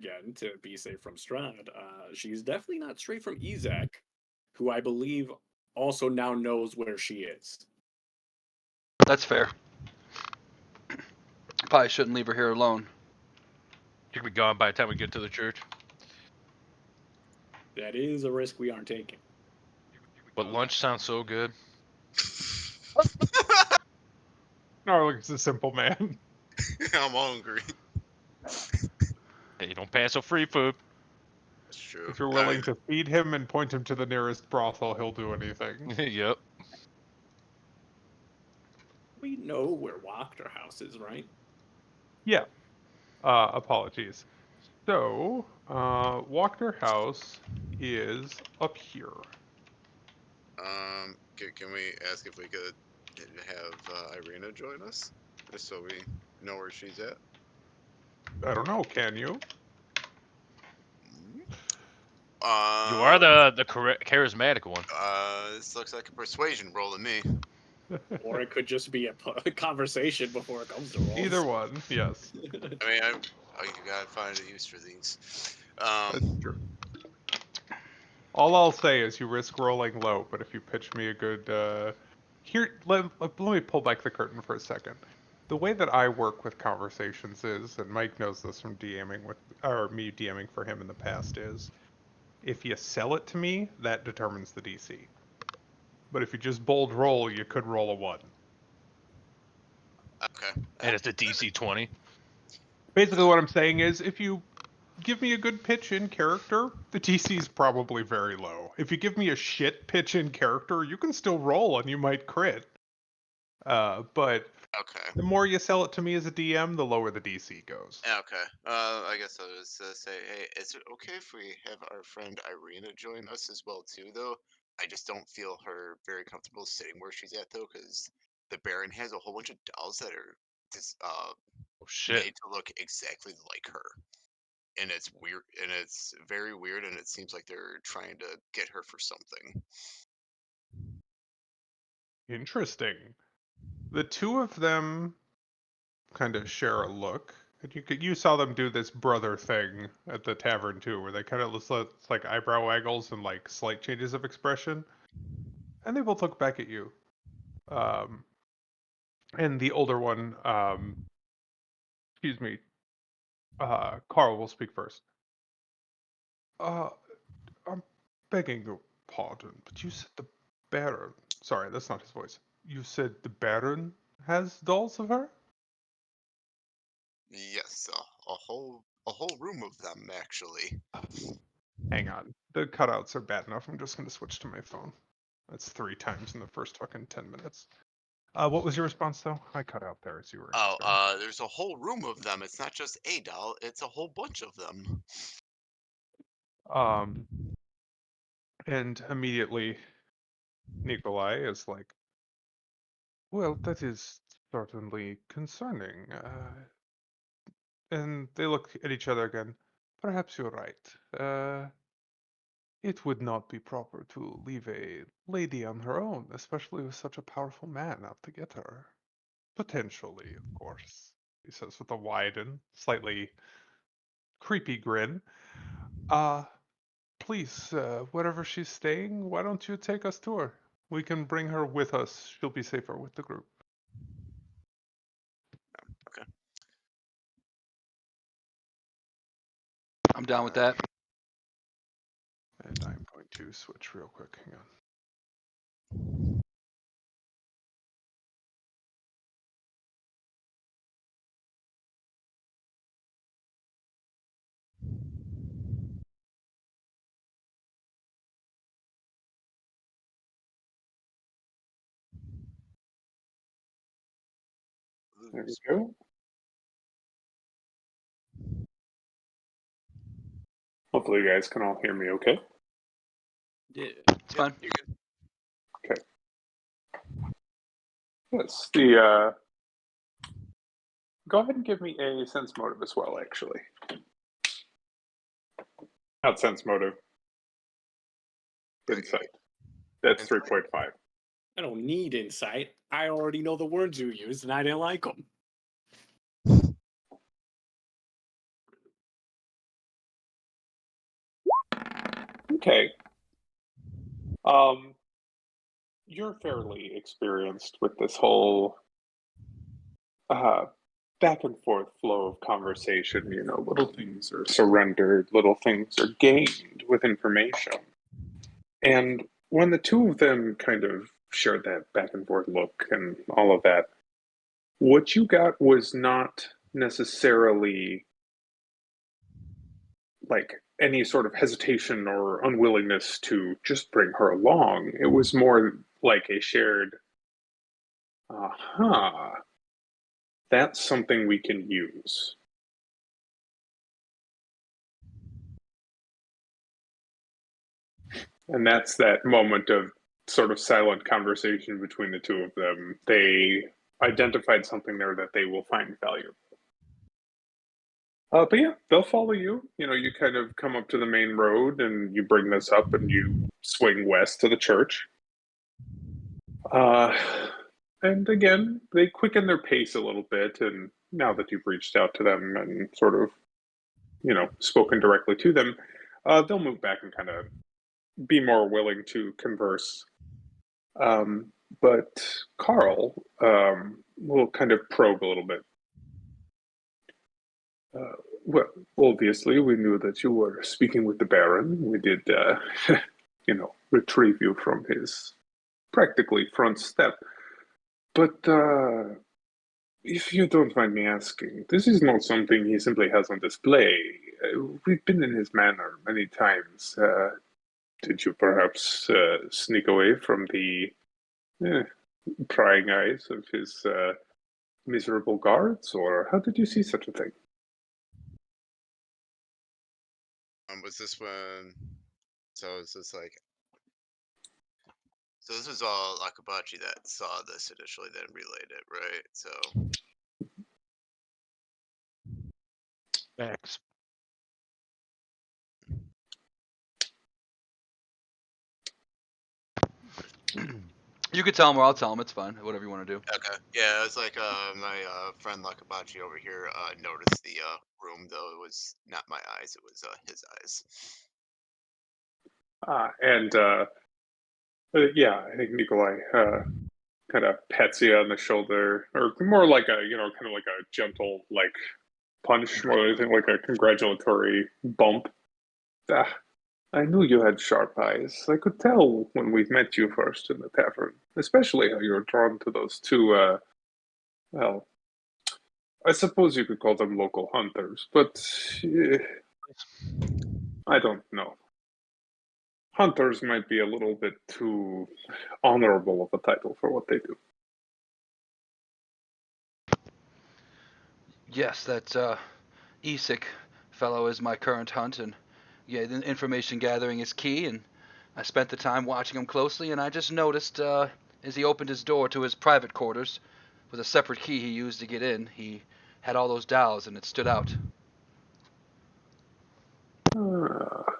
again, to be safe from Strahd, she's definitely not straight from Ezek, who I believe also now knows where she is. That's fair. Probably shouldn't leave her here alone. She could be gone by the time we get to the church. That is a risk we aren't taking. But lunch sounds so good. Gnarlik's a simple man. I'm hungry. Hey, you don't pass up free food. That's true. If you're willing to feed him and point him to the nearest brothel, he'll do anything. Yep. We know where Wachter House is, right? Yeah. Apologies. So, Wachter House is up here. Can we ask if we could have Irina join us, just so we know where she's at? I don't know, can you? You are the charismatic one. This looks like a persuasion roll to me. Or it could just be a conversation before it comes to rolls. Either one, yes. I mean, you gotta find a use for these. That's true. All I'll say is you risk rolling low, but if you pitch me a good, here, let me pull back the curtain for a second. The way that I work with conversations is, and Mike knows this from DMing with, or me DMing for him in the past, is if you sell it to me, that determines the DC. But if you just bold roll, you could roll a 1. Okay. And it's a DC 20. Basically what I'm saying is, if you give me a good pitch in character, the DC is probably very low. If you give me a shit pitch in character, you can still roll and you might crit. But Okay. the more you sell it to me as a DM, the lower the DC goes. Okay. I guess I was say, hey, is it okay if we have our friend Irina join us as well too? Though I just don't feel her very comfortable sitting where she's at though, because the Baron has a whole bunch of dolls that are just Oh made shit. to look exactly like her, and it's weird, and it's very weird, and it seems like they're trying to get her for something. Interesting. The two of them kind of share a look. And you saw them do this brother thing at the tavern too, where they kind of it's like eyebrow waggles and like slight changes of expression. And they both look back at you. And the older one, excuse me, Carl will speak first. I'm begging your pardon, but you said the Baron. Sorry, that's not his voice. You said the Baron has dolls of her? Yes, a whole room of them actually. Hang on. The cutouts are bad enough. I'm just going to switch to my phone. That's 3 times in the first fucking 10 minutes. What was your response, though? I cut out there as you were answering. There's a whole room of them. It's not just a doll; it's a whole bunch of them. And immediately, Nikolai is like, well, that is certainly concerning. And they look at each other again. Perhaps you're right. It would not be proper to leave a lady on her own, especially with such a powerful man out to get her. Potentially, of course, he says with a wide and slightly creepy grin. Please, wherever she's staying, why don't you take us to her? We can bring her with us. She'll be safer with the group. Okay. I'm down with that. And I'm going to switch real quick. Hang on. There we go. Hopefully you guys can all hear me okay. Yeah. It's fine. You're good. Okay. Yes, the go ahead and give me a sense motive as well, actually. Not sense motive. Insight. That's 3.5. I don't need insight. I already know the words you used, and I didn't like them. Okay. You're fairly experienced with this whole back and forth flow of conversation. You know, little things are surrendered, little things are gained with information. And when the two of them kind of shared that back and forth look and all of that, what you got was not necessarily like any sort of hesitation or unwillingness to just bring her along. It was more like a shared, aha, that's something we can use. And that's that moment of sort of silent conversation between the two of them. They identified something there that they will find valuable. But yeah, they'll follow you. You know, you kind of come up to the main road and you bring this up and you swing west to the church. And again, they quicken their pace a little bit. And now that you've reached out to them and sort of, you know, spoken directly to them, they'll move back and kind of be more willing to converse. But Carl will kind of probe a little bit. Well, obviously, we knew that you were speaking with the Baron. We did, you know, retrieve you from his practically front step. But if you don't mind me asking, this is not something he simply has on display. We've been in his manor many times. Did you perhaps sneak away from the prying eyes of his miserable guards, or how did you see such a thing? Was this when? So is this like? So this was all Akabachi that saw this initially, then relayed it, right? So Facts. You could tell him or I'll tell him. It's fine. Whatever you want to do. okay, yeah, it's like my friend Lakabachi over here noticed the room, though it was not my eyes, it was his eyes. And yeah, I think Nikolai kind of pats you on the shoulder, or more like a, you know, kind of like a gentle, like punch, more than anything like a congratulatory bump. Ah, I knew you had sharp eyes. I could tell when we met you first in the tavern, especially how you were drawn to those two, well, I suppose you could call them local hunters, but I don't know. Hunters might be a little bit too honorable of a title for what they do. Yes, that Isik fellow is my current hunt, and yeah, the information gathering is key, and I spent the time watching him closely, and I just noticed as he opened his door to his private quarters with a separate key he used to get in, he had all those dials, and it stood out.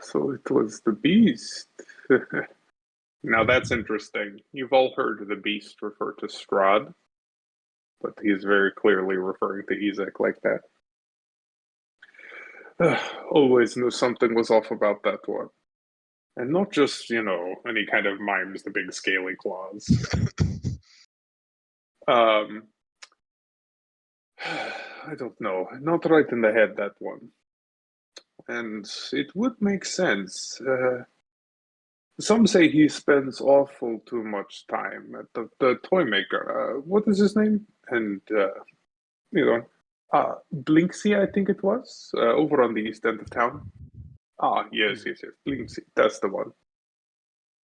So it was the beast. Now that's interesting. You've all heard the beast refer to Strahd, but he's very clearly referring to Ezek like that. Always knew something was off about that one. And not just, you know, any kind of mimes the big scaly claws. Um, I don't know. Not right in the head, that one. And it would make sense. Some say he spends awful too much time at the toy maker. What is his name? And, you know, Blinksy, I think it was, over on the east end of town. Ah, yes, Blinksy. That's the one.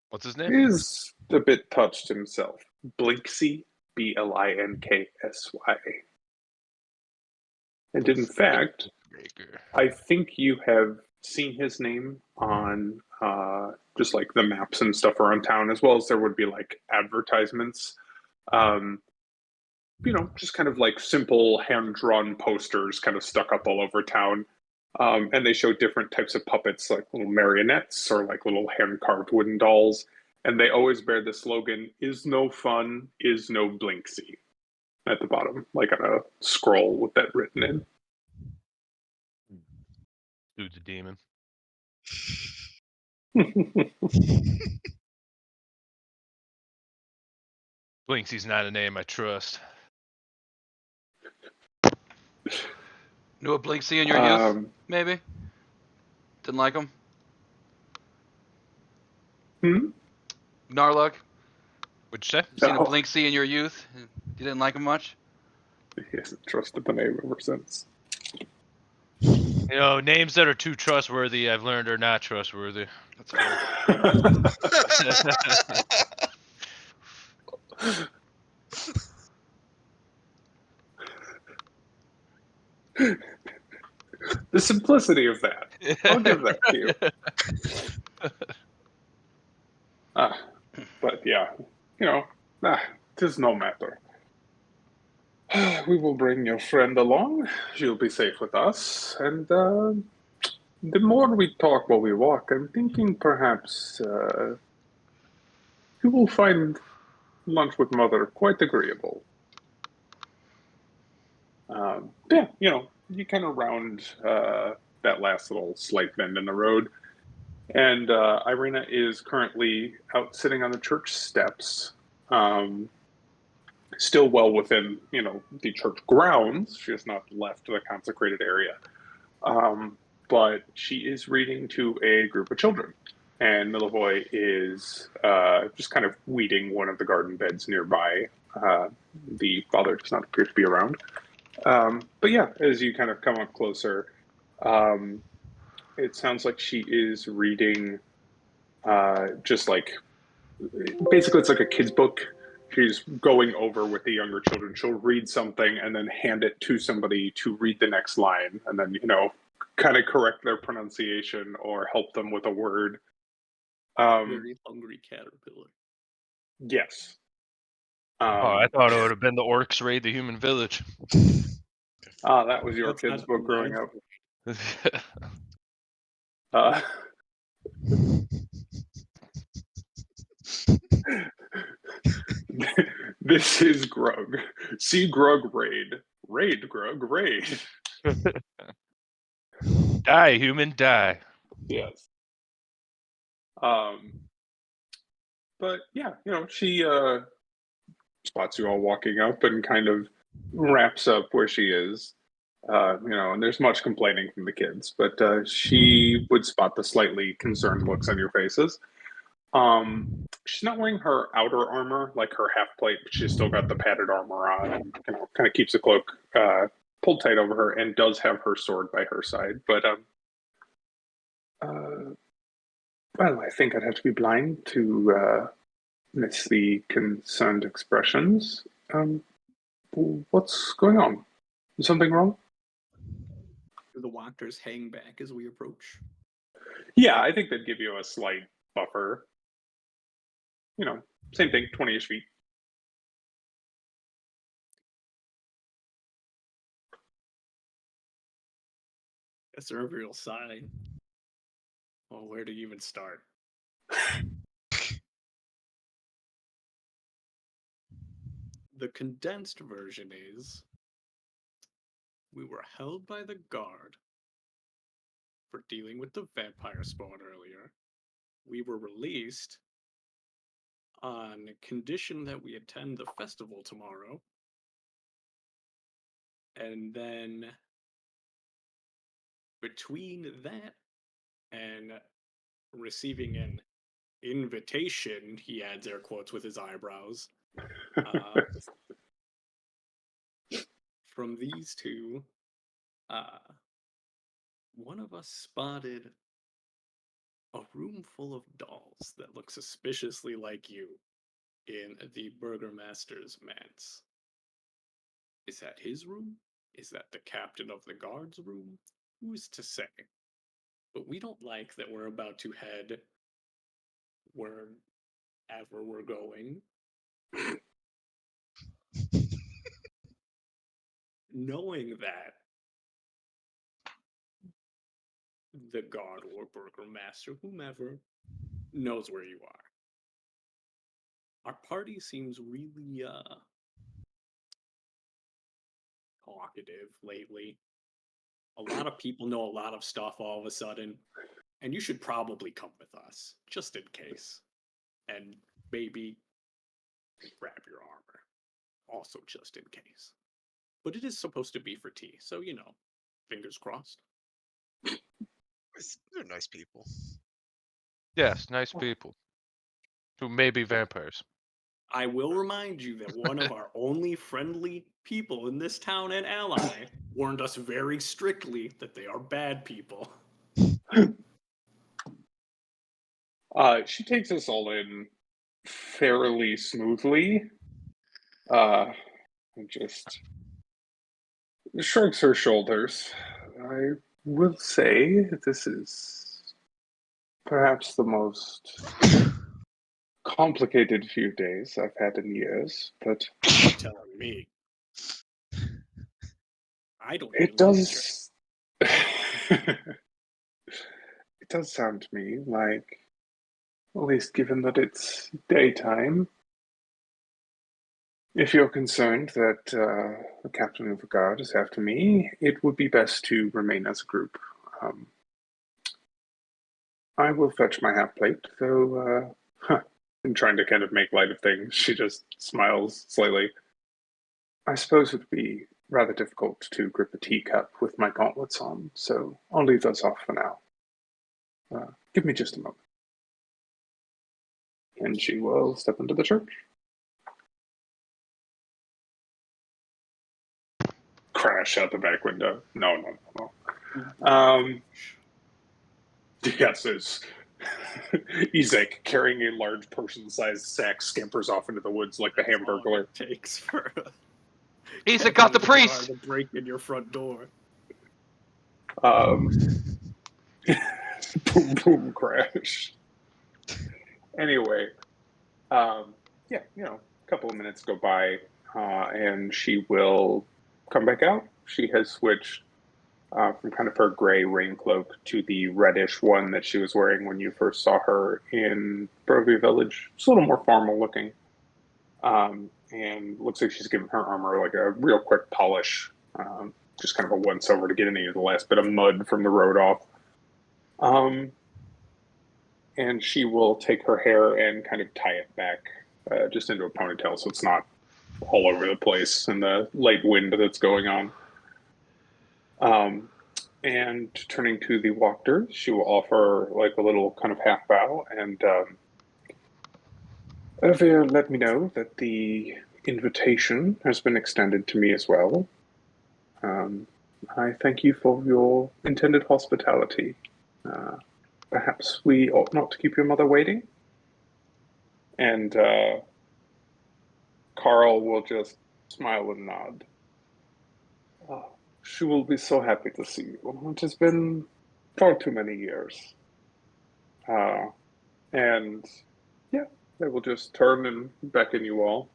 What's his name? He's a bit touched himself. Blinksy, Blinksy. And in fact, Baker. I think you have seen his name on just like the maps and stuff around town, as well as there would be like advertisements. You know, just kind of like simple hand-drawn posters kind of stuck up all over town. And they show different types of puppets, like little marionettes or like little hand-carved wooden dolls. And they always bear the slogan, "Is no fun, is no Blinksy," at the bottom, like on a scroll with that written in. Dude's a demon. Blinksy's not a name I trust. Knew a Blinksy in your youth, Um, maybe? Didn't like him? hmm? Gnarlug? What'd you say? Seen a No, Blinksy in your youth? You didn't like him much? he hasn't trusted the name ever since. You know, names that are too trustworthy, I've learned are not trustworthy. That's fair. The simplicity of that. I'll give that to you. But yeah, tis no matter. We will bring your friend along. She'll be safe with us. And the more we talk while we walk, I'm thinking perhaps you will find lunch with Mother quite agreeable. Yeah, you kind of round that last little slight bend in the road. And Irina is currently out sitting on the church steps, still well within, the church grounds. She has not left the consecrated area. But she is reading to a group of children. And Milivoy is just kind of weeding one of the garden beds nearby. The father does not appear to be around. But yeah, as you kind of come up closer, it sounds like she is reading just like basically it's like a kid's book. She's going over with the younger children. She'll read something and then hand it to somebody to read the next line, and then kind of correct their pronunciation or help them with a word. Very hungry caterpillar. Yes. Oh, I thought it would have been the orcs raid the human village. That was your That's kid's not book growing nice. up. Uh, this is Grug. See Grug raid. Raid, Grug, raid. Die, human, die. Yes. But yeah, she spots you all walking up and kind of wraps up where she is. And there's much complaining from the kids, but she would spot the slightly concerned looks on your faces. She's not wearing her outer armor, like her half plate, but she's still got the padded armor on, and kind of keeps the cloak pulled tight over her, and does have her sword by her side. But well, I think I'd have to be blind to miss the concerned expressions. What's going on? Is something wrong? The walkers hang back as we approach. Yeah, I think they'd give you a slight buffer. Same thing, 20-ish feet. That's a real sign. Well, where do you even start? The condensed version is we were held by the guard for dealing with the vampire spawn earlier. We were released on condition that we attend the festival tomorrow. And then between that and receiving an invitation, he adds air quotes with his eyebrows, from these two, one of us spotted a room full of dolls that look suspiciously like you in the Burgermaster's manse. Is that his room? Is that the captain of the guard's room? Who's to say? But we don't like that we're about to head wherever we're going, knowing that the guard or burgomaster, whomever, knows where you are. Our party seems really talkative lately. A lot of people know a lot of stuff all of a sudden, and you should probably come with us. glass, just in case. And maybe grab your armor, also just in case. But it is supposed to be for tea, so fingers crossed. They're nice people. Yes, nice people. Who may be vampires. I will remind you that one of our only friendly people in this town and ally warned us very strictly that they are bad people. She takes us all in fairly smoothly. And just shrugs her shoulders. I will say this is perhaps the most complicated few days I've had in years, but You're telling me. I don't it even like the drink. does. It does sound to me like, at least given that it's daytime, if you're concerned that the captain of the guard is after me, it would be best to remain as a group. I will fetch my half plate, though, I'm trying to kind of make light of things. She just smiles slightly. I suppose it would be rather difficult to grip a teacup with my gauntlets on, so I'll leave those off for now. Give me just a moment. And she will step into the church. Crash out the back window. No. Yes, as Ezek, carrying a large person-sized sack, scampers off into the woods like the Hamburglar. It takes for Ezek got the Captain of priest! Guard to break in your front door. Boom, boom, crash. Anyway, yeah, a couple of minutes go by, and she will come back out. She has switched from kind of her gray rain cloak to the reddish one that she was wearing when you first saw her in Brovie Village. It's a little more formal looking. And looks like she's given her armor like a real quick polish, just kind of a once over to get any of the last bit of mud from the road off. And she will take her hair and kind of tie it back just into a ponytail so it's not all over the place in the light wind that's going on. And turning to the walkers, she will offer like a little kind of half bow and Evia let me know that the invitation has been extended to me as well. I thank you for your intended hospitality. Perhaps we ought not to keep your mother waiting? And Carl will just smile and nod. She will be so happy to see you. It has been far too many years. And yeah, they will just turn and beckon you all.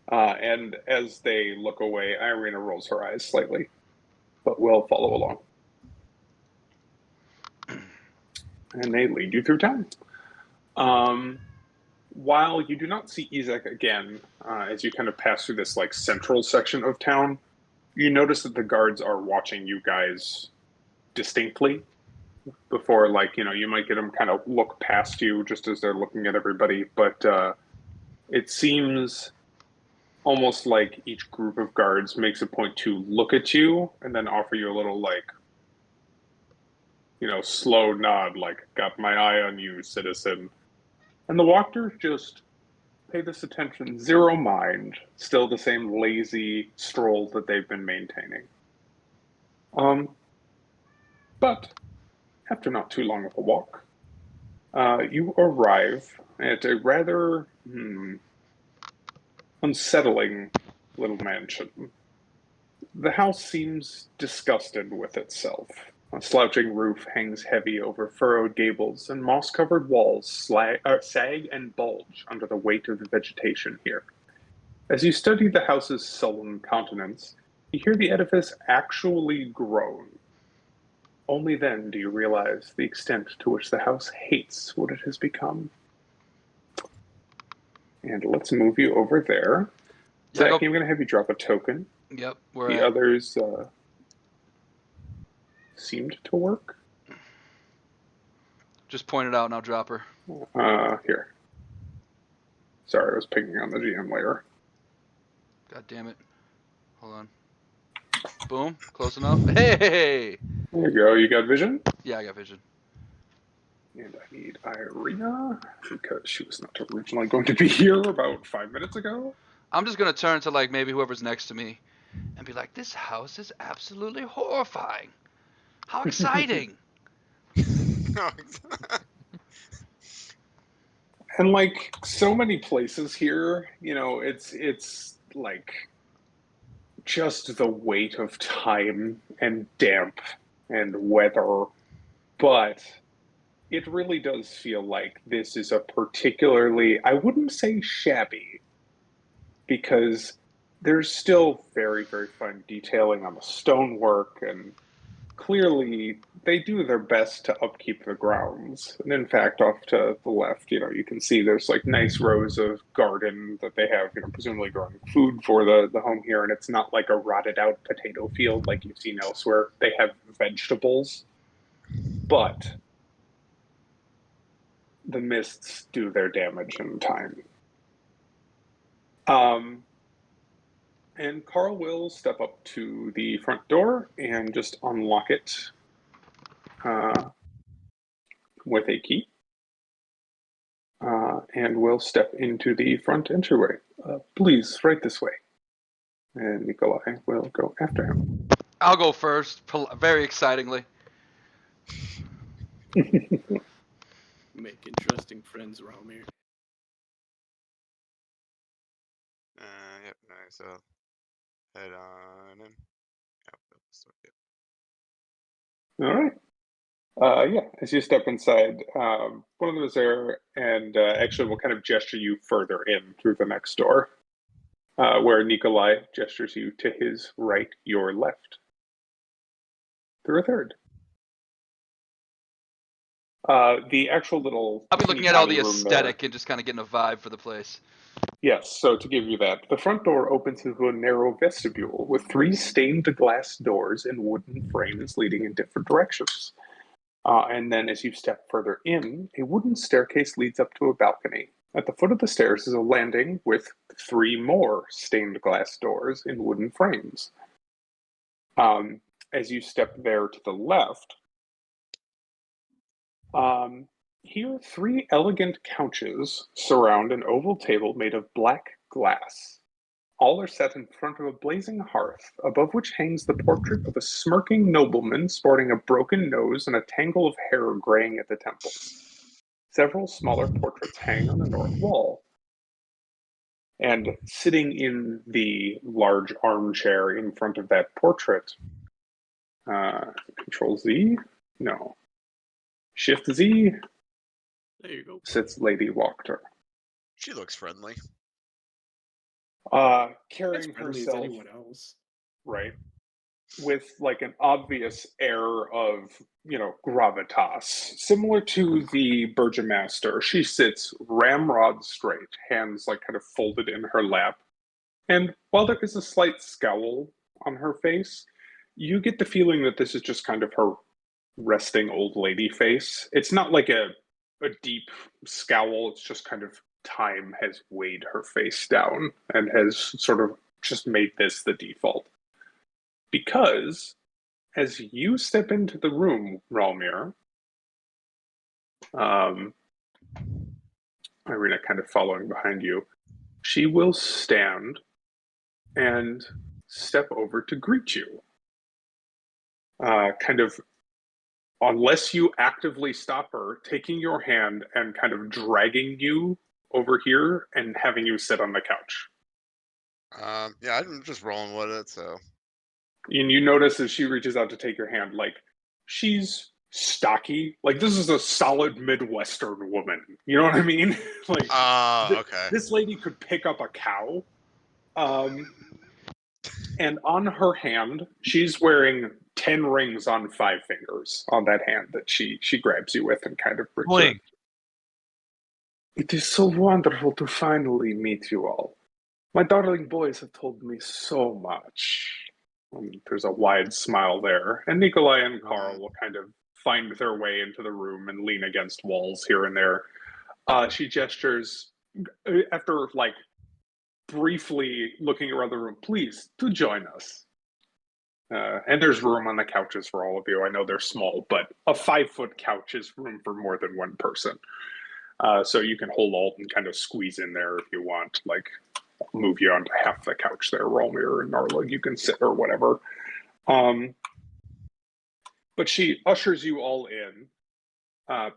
And as they look away, Irina rolls her eyes slightly, but will follow along. And they lead you through town. While you do not see Ezek again, as you kind of pass through this like central section of town, you notice that the guards are watching you guys distinctly. Before, you might get them kind of look past you just as they're looking at everybody, but it seems almost like each group of guards makes a point to look at you and then offer you a little slow nod, like, got my eye on you, citizen. And the walkers just pay this attention, zero mind, still the same lazy stroll that they've been maintaining. But after not too long of a walk, you arrive at a rather unsettling little mansion. The house seems disgusted with itself. A slouching roof hangs heavy over furrowed gables, and moss-covered walls sag and bulge under the weight of the vegetation here. As you study the house's sullen countenance, you hear the edifice actually groan. Only then do you realize the extent to which the house hates what it has become. And let's move you over there. Zach, I'm going to have you drop a token. Yep, the others seemed to work. Just point it out and I'll drop her. Here. Sorry, I was picking on the GM later. God damn it. Hold on. Boom. Close enough. Hey! There you go. You got vision? Yeah, I got vision. And I need Irina, because she was not originally going to be here about 5 minutes ago. I'm just gonna turn to like maybe whoever's next to me and be like, this house is absolutely horrifying. How exciting. And like so many places here, you know, it's like just the weight of time and damp and weather, but it really does feel like this is a particularly, I wouldn't say shabby, because there's still very, very fine detailing on the stonework, and clearly they do their best to upkeep the grounds. And in fact, off to the left, you know, you can see there's like nice rows of garden that they have, you know, presumably growing food for the home here. And it's not like a rotted out potato field like you've seen elsewhere. They have vegetables, but the mists do their damage in time. And Carl will step up to the front door and just unlock it with a key. And will step into the front entryway. Please, right this way. And Nikolai will go after him. I'll go first, very excitingly. Make interesting friends around here. Yep, nice. So head on in. Yep. All right. Yeah, as you step inside, one of them is there, and actually will kind of gesture you further in through the next door, where Nikolai gestures you to his right, your left, through a third. The actual little. I'll be looking at all the aesthetic and just kind of getting a vibe for the place. Yes, so to give you that, the front door opens into a narrow vestibule with 3 stained glass doors and wooden frames leading in different directions. And then as you step further in, a wooden staircase leads up to a balcony. At the foot of the stairs is a landing with 3 more stained glass doors in wooden frames. As you step there to the left, here 3 elegant couches surround an oval table made of black glass. All are set in front of a blazing hearth, above which hangs the portrait of a smirking nobleman sporting a broken nose and a tangle of hair graying at the temples. Several smaller portraits hang on the north wall. And sitting in the large armchair in front of that portrait, Control Z? No. Shift Z? There you go. Sits Lady Wachter. She looks friendly. As Carrying friendly as herself, anyone else. right, with like an obvious air of, you know, gravitas, similar to the Burgomaster. She sits ramrod straight, hands like kind of folded in her lap. And while there is a slight scowl on her face, you get the feeling that this is just kind of her resting old lady face. It's not like a deep scowl, it's just kind of time has weighed her face down and has sort of just made this the default. Because as you step into the room, Ralmir, Irina kind of following behind you, she will stand and step over to greet you. Kind of, unless you actively stop her, taking your hand and kind of dragging you over here and having you sit on the couch. Yeah, I'm just rolling with it, so. And you notice as she reaches out to take your hand, like, she's stocky. Like, this is a solid Midwestern woman. You know what I mean? Like, Okay. this lady could pick up a cow. And on her hand, she's wearing 10 rings on 5 fingers on that hand that she grabs you with and kind of brings Blink. It is so wonderful to finally meet you all. My darling boys have told me so much. There's a wide smile there. And Nikolai and Carl will kind of find their way into the room and lean against walls here and there. She gestures after like briefly looking around the room. Please to join us. And there's room on the couches for all of you. I know they're small, but a 5-foot couch is room for more than one person. So you can hold alt and kind of squeeze in there if you want. Like, move you onto half the couch there, Rolmir and Narla. You can sit or whatever. But she ushers you all in,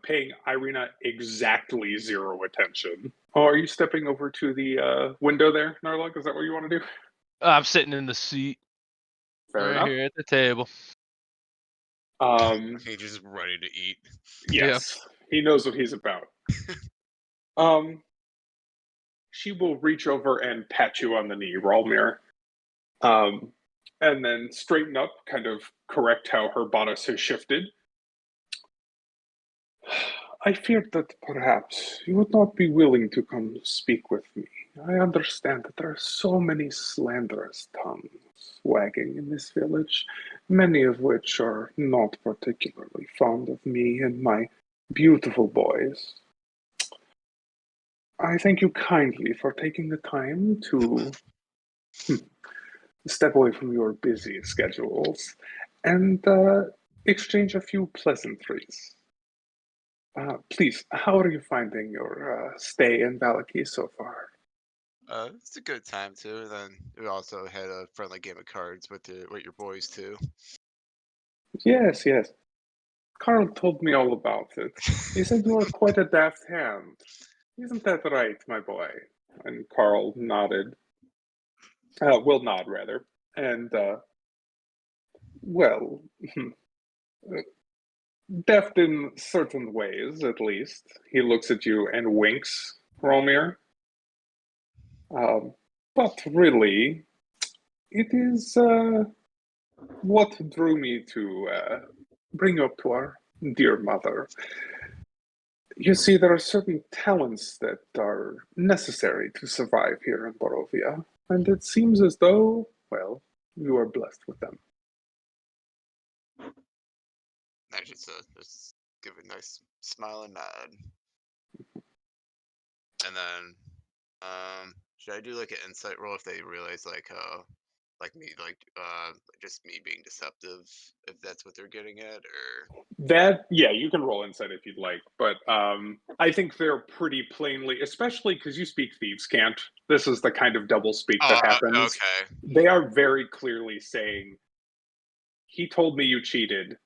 paying Irina exactly 0 attention. Oh, are you stepping over to the window there, Narla? Is that what you want to do? I'm sitting in the seat Fair right enough. here at the table. He's just ready to eat. Yes, he knows what he's about. She will reach over and pat you on the knee, Rolmir, and then straighten up, kind of correct how her bodice has shifted. I feared that perhaps you would not be willing to come speak with me. I understand that there are so many slanderous tongues wagging in this village, many of which are not particularly fond of me and my beautiful boys. I thank you kindly for taking the time to step away from your busy schedules and exchange a few pleasantries. Please, how are you finding your stay in Valaki so far? It's a good time too. Then we also had a friendly game of cards with your boys too. Yes, yes. Carl told me all about it. He said you are quite a daft hand. Isn't that right, my boy? And Carl nodded. Will nod, rather. And, well, deft in certain ways, at least. He looks at you and winks, Romir. But really, it is what drew me to bring you up to our dear mother. You see, there are certain talents that are necessary to survive here in Borovia, and it seems as though, well, you are blessed with them. I just give a nice smile and nod. And then, should I do like an insight roll if they realize like me, just me being deceptive, if that's what they're getting at, or That, yeah, you can roll insight if you'd like, but I think they're pretty plainly, especially because you speak thieves' cant. This is the kind of double speak that happens. okay, They are very clearly saying, he told me you cheated,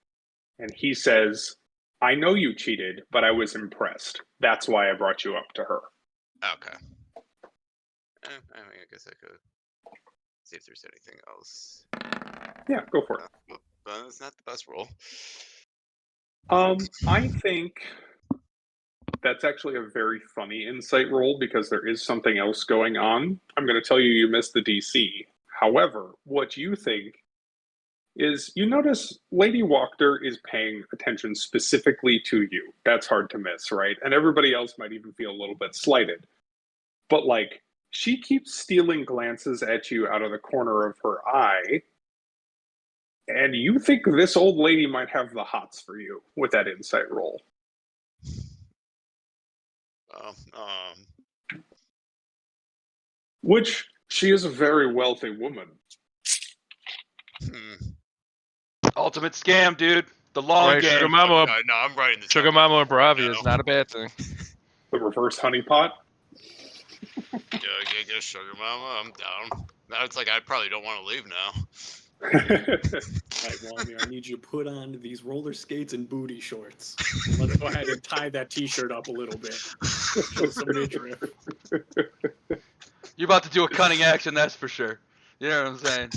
and he says, I know you cheated, but I was impressed. That's why I brought you up to her. okay. I mean, I guess I could see if there's anything else. Yeah, go for it. But it's not the best roll. I think that's actually a very funny insight roll because there is something else going on. I'm going to tell you you missed the DC. However, what you think is you notice Lady Wachter is paying attention specifically to you. That's hard to miss, right? And everybody else might even feel a little bit slighted. But like, she keeps stealing glances at you out of the corner of her eye. And you think this old lady might have the hots for you with that insight roll. Which she is a very wealthy woman. Ultimate scam, dude. The long Right, game. Sugar Mama. No, I'm writing this. Sugar Mama and Bravia is not a bad thing. The reverse honeypot. Yeah, get Sugar Mama. I'm down. Now it's like I probably don't want to leave now. All right, Walmir, I need you to put on these roller skates and booty shorts. Let's go ahead and tie that T-shirt up a little bit. Show some midriff. You're about to do a cunning action, that's for sure. You know what I'm saying?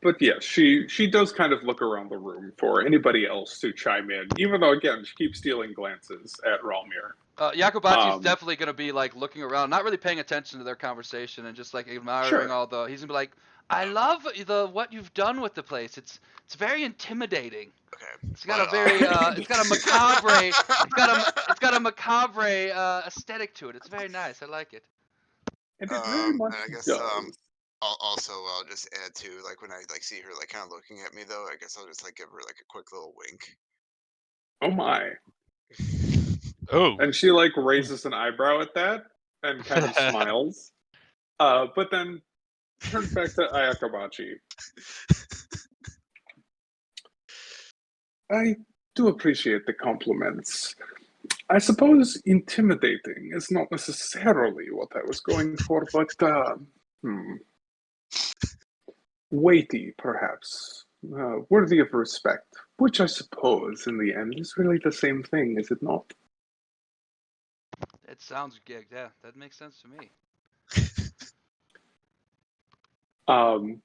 But yeah, she does kind of look around the room for anybody else to chime in, even though again she keeps stealing glances at Rolmir. Yakobachi's definitely gonna be like looking around, not really paying attention to their conversation, and just like admiring all the. He's gonna be like, "I love what you've done with the place. It's very intimidating. Okay. It's got a very it's got a macabre it's got a macabre aesthetic to it. It's very nice. I like it." And it very much I guess does. Also, I'll just add to like when I like see her like kind of looking at me though. I guess I'll just like give her like a quick little wink. Oh my. Oh. And she like raises an eyebrow at that and kind of smiles. But then turns back to Ayakabachi. I do appreciate the compliments. I suppose intimidating is not necessarily what I was going for, but weighty, perhaps, worthy of respect, which I suppose in the end is really the same thing, is it not? It sounds good. Yeah, that makes sense to me. Um,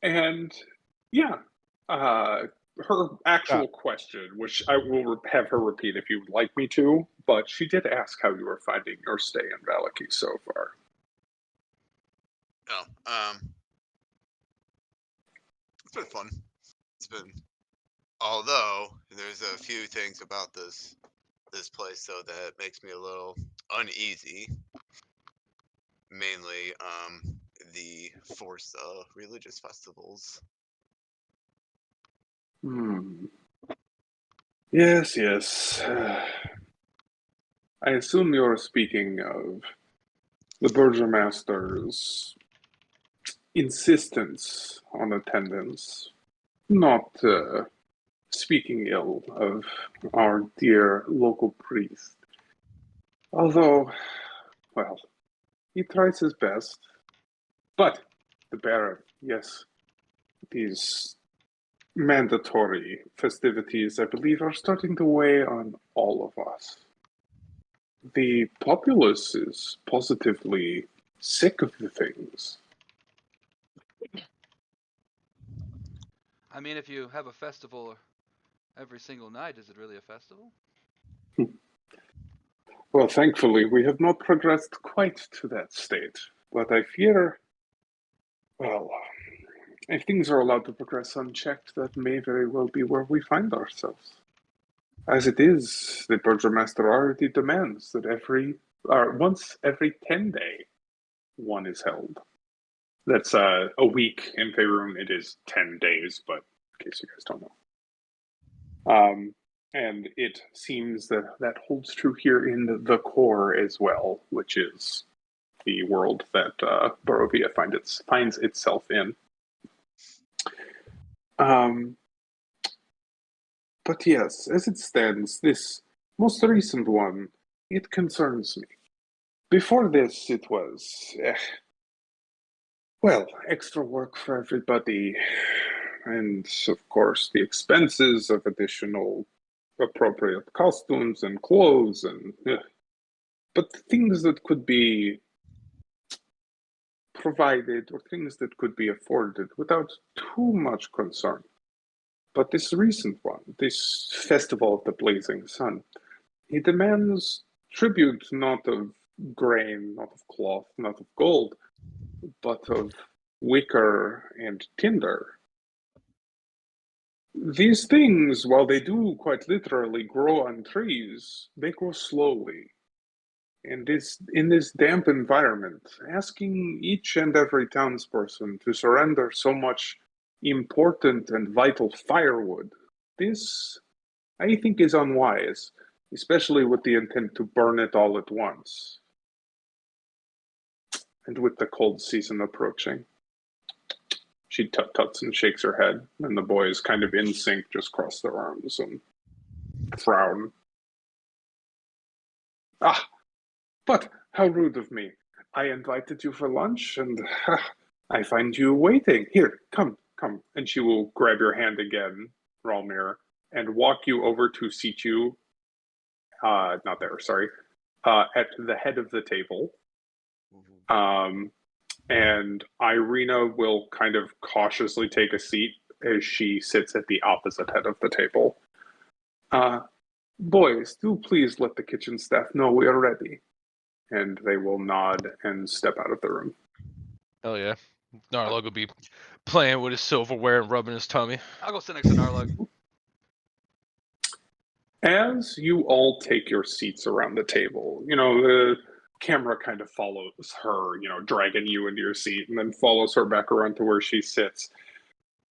and yeah, her actual question, which I will have her repeat if you would like me to, but she did ask how you were finding your stay in Valaki so far. Oh, it's been fun. It's been, although there's a few things about this place though that makes me a little uneasy. Mainly, the forced religious festivals. Hmm. Yes, yes. I assume you're speaking of the Burgomaster's insistence on attendance, not speaking ill of our dear local priest. Although, well, he tries his best. But the Baron, yes, these mandatory festivities, I believe, are starting to weigh on all of us. The populace is positively sick of the things. I mean, if you have a festival every single night, is it really a festival? Well, thankfully, we have not progressed quite to that state, but I fear, well, if things are allowed to progress unchecked, that may very well be where we find ourselves. As it is, the Burgomaster already demands that once every 10-day, one is held. That's a week in Faerun. It is 10 days, but in case you guys don't know. And it seems that that holds true here in the core as well, which is the world that Barovia finds itself in. But yes, as it stands, this most recent one, it concerns me. Before this, it was, well, extra work for everybody, and of course, the expenses of additional appropriate costumes and clothes, and but things that could be provided or things that could be afforded without too much concern. But this recent one, this Festival of the Blazing Sun, he demands tribute not of grain, not of cloth, not of gold, but of wicker and tinder. These things, while they do quite literally grow on trees, they grow slowly. And in this damp environment, asking each and every townsperson to surrender so much important and vital firewood, this, I think, is unwise, especially with the intent to burn it all at once. And with the cold season approaching. She tut-tuts and shakes her head, and the boys, kind of in sync, just cross their arms and frown. Ah, but how rude of me. I invited you for lunch, and I find you waiting. Here, come, come. And she will grab your hand again, Ralmir, and walk you over to seat you, not there, sorry, at the head of the table. And Irina will kind of cautiously take a seat as she sits at the opposite head of the table. Boys, do please let the kitchen staff know we are ready. And they will nod and step out of the room. Hell yeah. Narlog will be playing with his silverware and rubbing his tummy. I'll go sit next to Narlog. As you all take your seats around the table, you know, camera kind of follows her, dragging you into your seat, and then follows her back around to where she sits.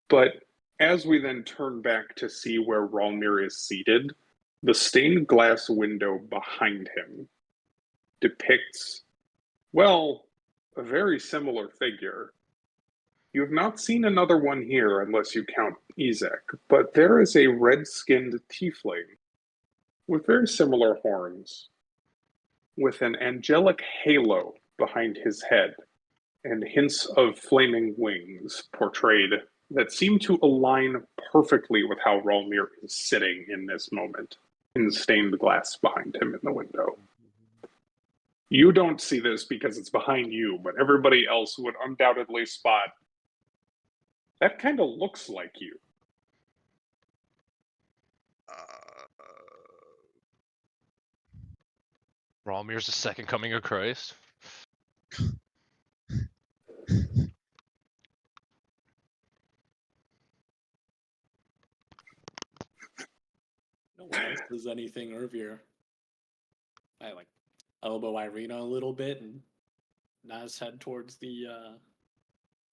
But as we then turn back to see where Ralmir is seated, the stained glass window behind him depicts, well, a very similar figure. You have not seen another one here unless you count Ezek, but there is a red-skinned tiefling with very similar horns, with an angelic halo behind his head, and hints of flaming wings portrayed that seem to align perfectly with how Ralmir is sitting in this moment, in stained glass behind him in the window. You don't see this because it's behind you, but everybody else would undoubtedly spot that kind of looks like you. Ralmir's the second coming of Christ. No one else does anything, Irvier. I elbow Irina a little bit and nod his head towards the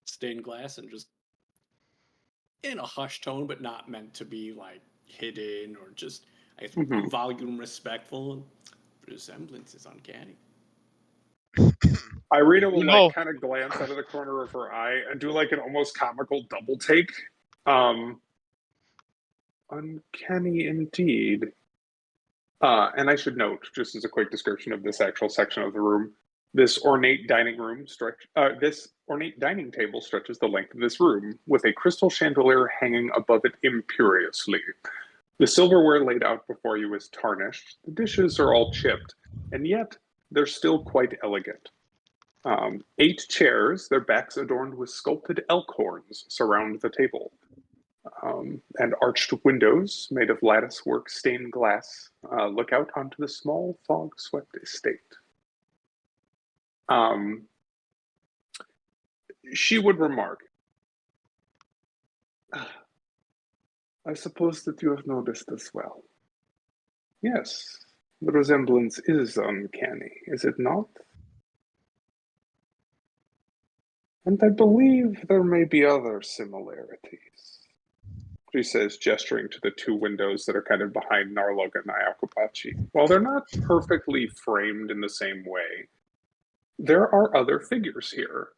stained glass and just in a hushed tone, but not meant to be hidden or just volume respectful. The resemblance is uncanny. Irina will No. kind of glance out of the corner of her eye and do an almost comical double take. Uncanny indeed. And I should note, just as a quick description of this actual section of the room, this ornate dining table stretches the length of this room, with a crystal chandelier hanging above it imperiously. The silverware laid out before you is tarnished. The dishes are all chipped, and yet they're still quite elegant. 8 chairs, their backs adorned with sculpted elk horns, surround the table. And arched windows made of lattice-work stained glass look out onto the small fog-swept estate. She would remark, I suppose that you have noticed as well. Yes, the resemblance is uncanny, is it not? And I believe there may be other similarities, she says, gesturing to the 2 windows that are kind of behind Narlog and Nyakupachi. While they're not perfectly framed in the same way, there are other figures here.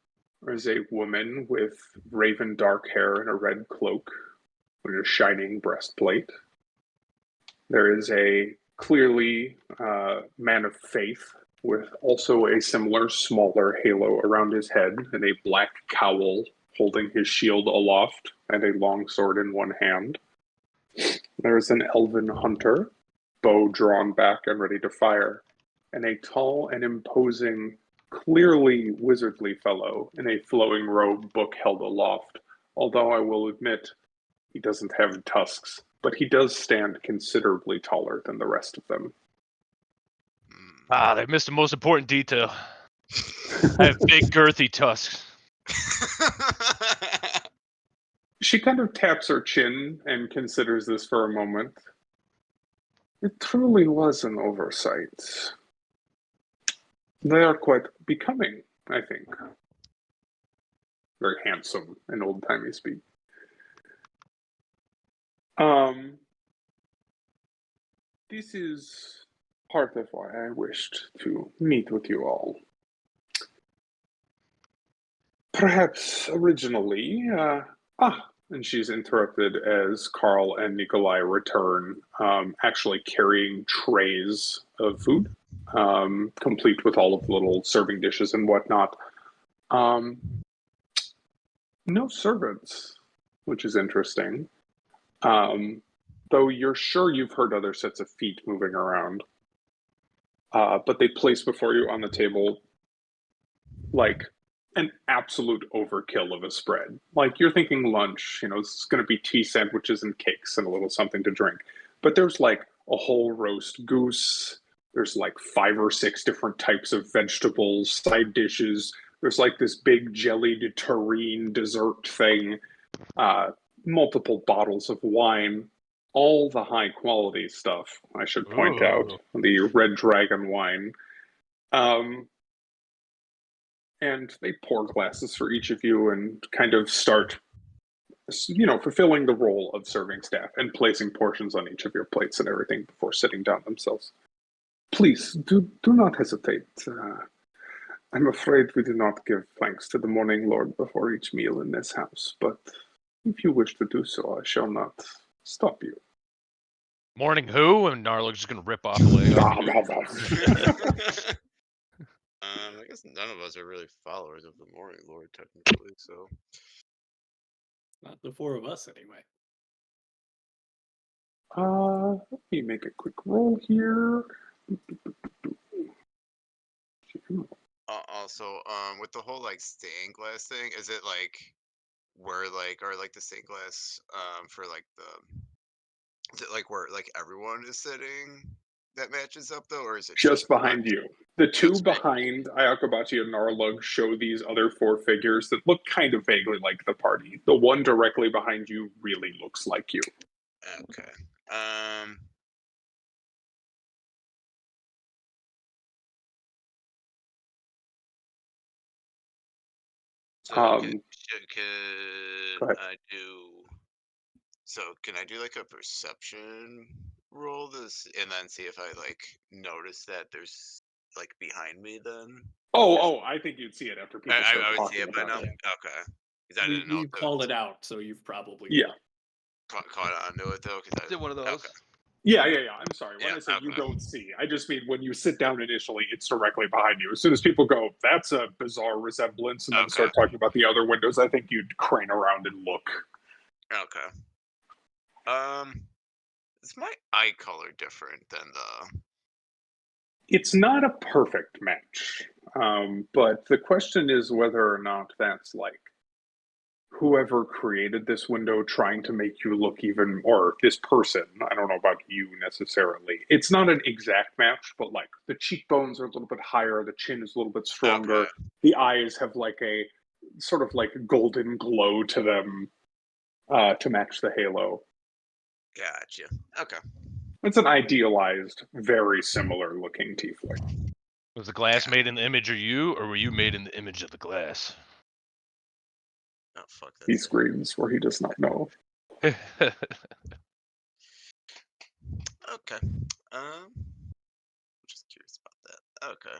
There's a woman with raven dark hair and a red cloak with a shining breastplate. There is a clearly man of faith with also a similar smaller halo around his head and a black cowl holding his shield aloft and a long sword in one hand. There's an elven hunter, bow drawn back and ready to fire, and a tall and imposing, clearly wizardly fellow in a flowing robe, book held aloft, although I will admit he doesn't have tusks, but he does stand considerably taller than the rest of them. Ah, they missed the most important detail. I have big, girthy tusks. She kind of taps her chin and considers this for a moment. It truly was an oversight. They are quite becoming, I think. Very handsome in old-timey speak. This is part of why I wished to meet with you all. Perhaps originally, and she's interrupted as Carl and Nikolai return, actually carrying trays of food, complete with all of the little serving dishes and whatnot. No servants, which is interesting. Though you're sure you've heard other sets of feet moving around. But they place before you on the table an absolute overkill of a spread. You're thinking lunch, it's going to be tea sandwiches and cakes and a little something to drink. But there's a whole roast goose. There's 5 or 6 different types of vegetables, side dishes. There's this big jellied terrine dessert thing. Multiple bottles of wine. All the high quality stuff, I should point out. The Red Dragon wine. And they pour glasses for each of you and kind of start, fulfilling the role of serving staff and placing portions on each of your plates and everything before sitting down themselves. Please, do not hesitate. I'm afraid we do not give thanks to the Morning Lord before each meal in this house, but if you wish to do so, I shall not stop you. Morning who? And Narlock's just gonna rip off a leg off. I guess none of us are really followers of the Morning Lord, technically, so. Not the four of us, anyway. Let me make a quick roll here. Also, with the whole like stained glass thing, is it like where like are like the stained glass for like is it like where like everyone is sitting that matches up though, or is it Just one? behind you. The two Just me? behind Ayakabachi and Narlug show these other four figures that look kind of vaguely like the party. The one directly behind you really looks like you. Okay. So Go could ahead. I do? So can I do like a perception roll this, and then see if I like notice that there's like behind me? Then Oh, I think you'd see it after people start I would see talking it by about now. it. Okay, because I didn't know You if it called was it out, so you've probably Yeah. caught onto it though. Because Did one of those. Okay. Yeah. I'm sorry. When Yeah, I say you okay. don't see, I just mean when you sit down initially, it's directly behind you. As soon as people go, that's a bizarre resemblance, and then Okay. start talking about the other windows, I think you'd crane around and look. Okay. Is my eye color different than the? It's not a perfect match, but the question is whether or not that's like whoever created this window trying to make you look even, or this person, I don't know about you necessarily. It's not an exact match, but like the cheekbones are a little bit higher, the chin is a little bit stronger, Okay. the eyes have like a sort of like golden glow to them to match the halo. Gotcha. Okay. It's an idealized, very similar looking tiefling. Was the glass Yeah. made in the image of you, or were you made in the image of the glass? Oh fuck that. He screams, for he does not know. Okay. I'm just curious about that. Okay.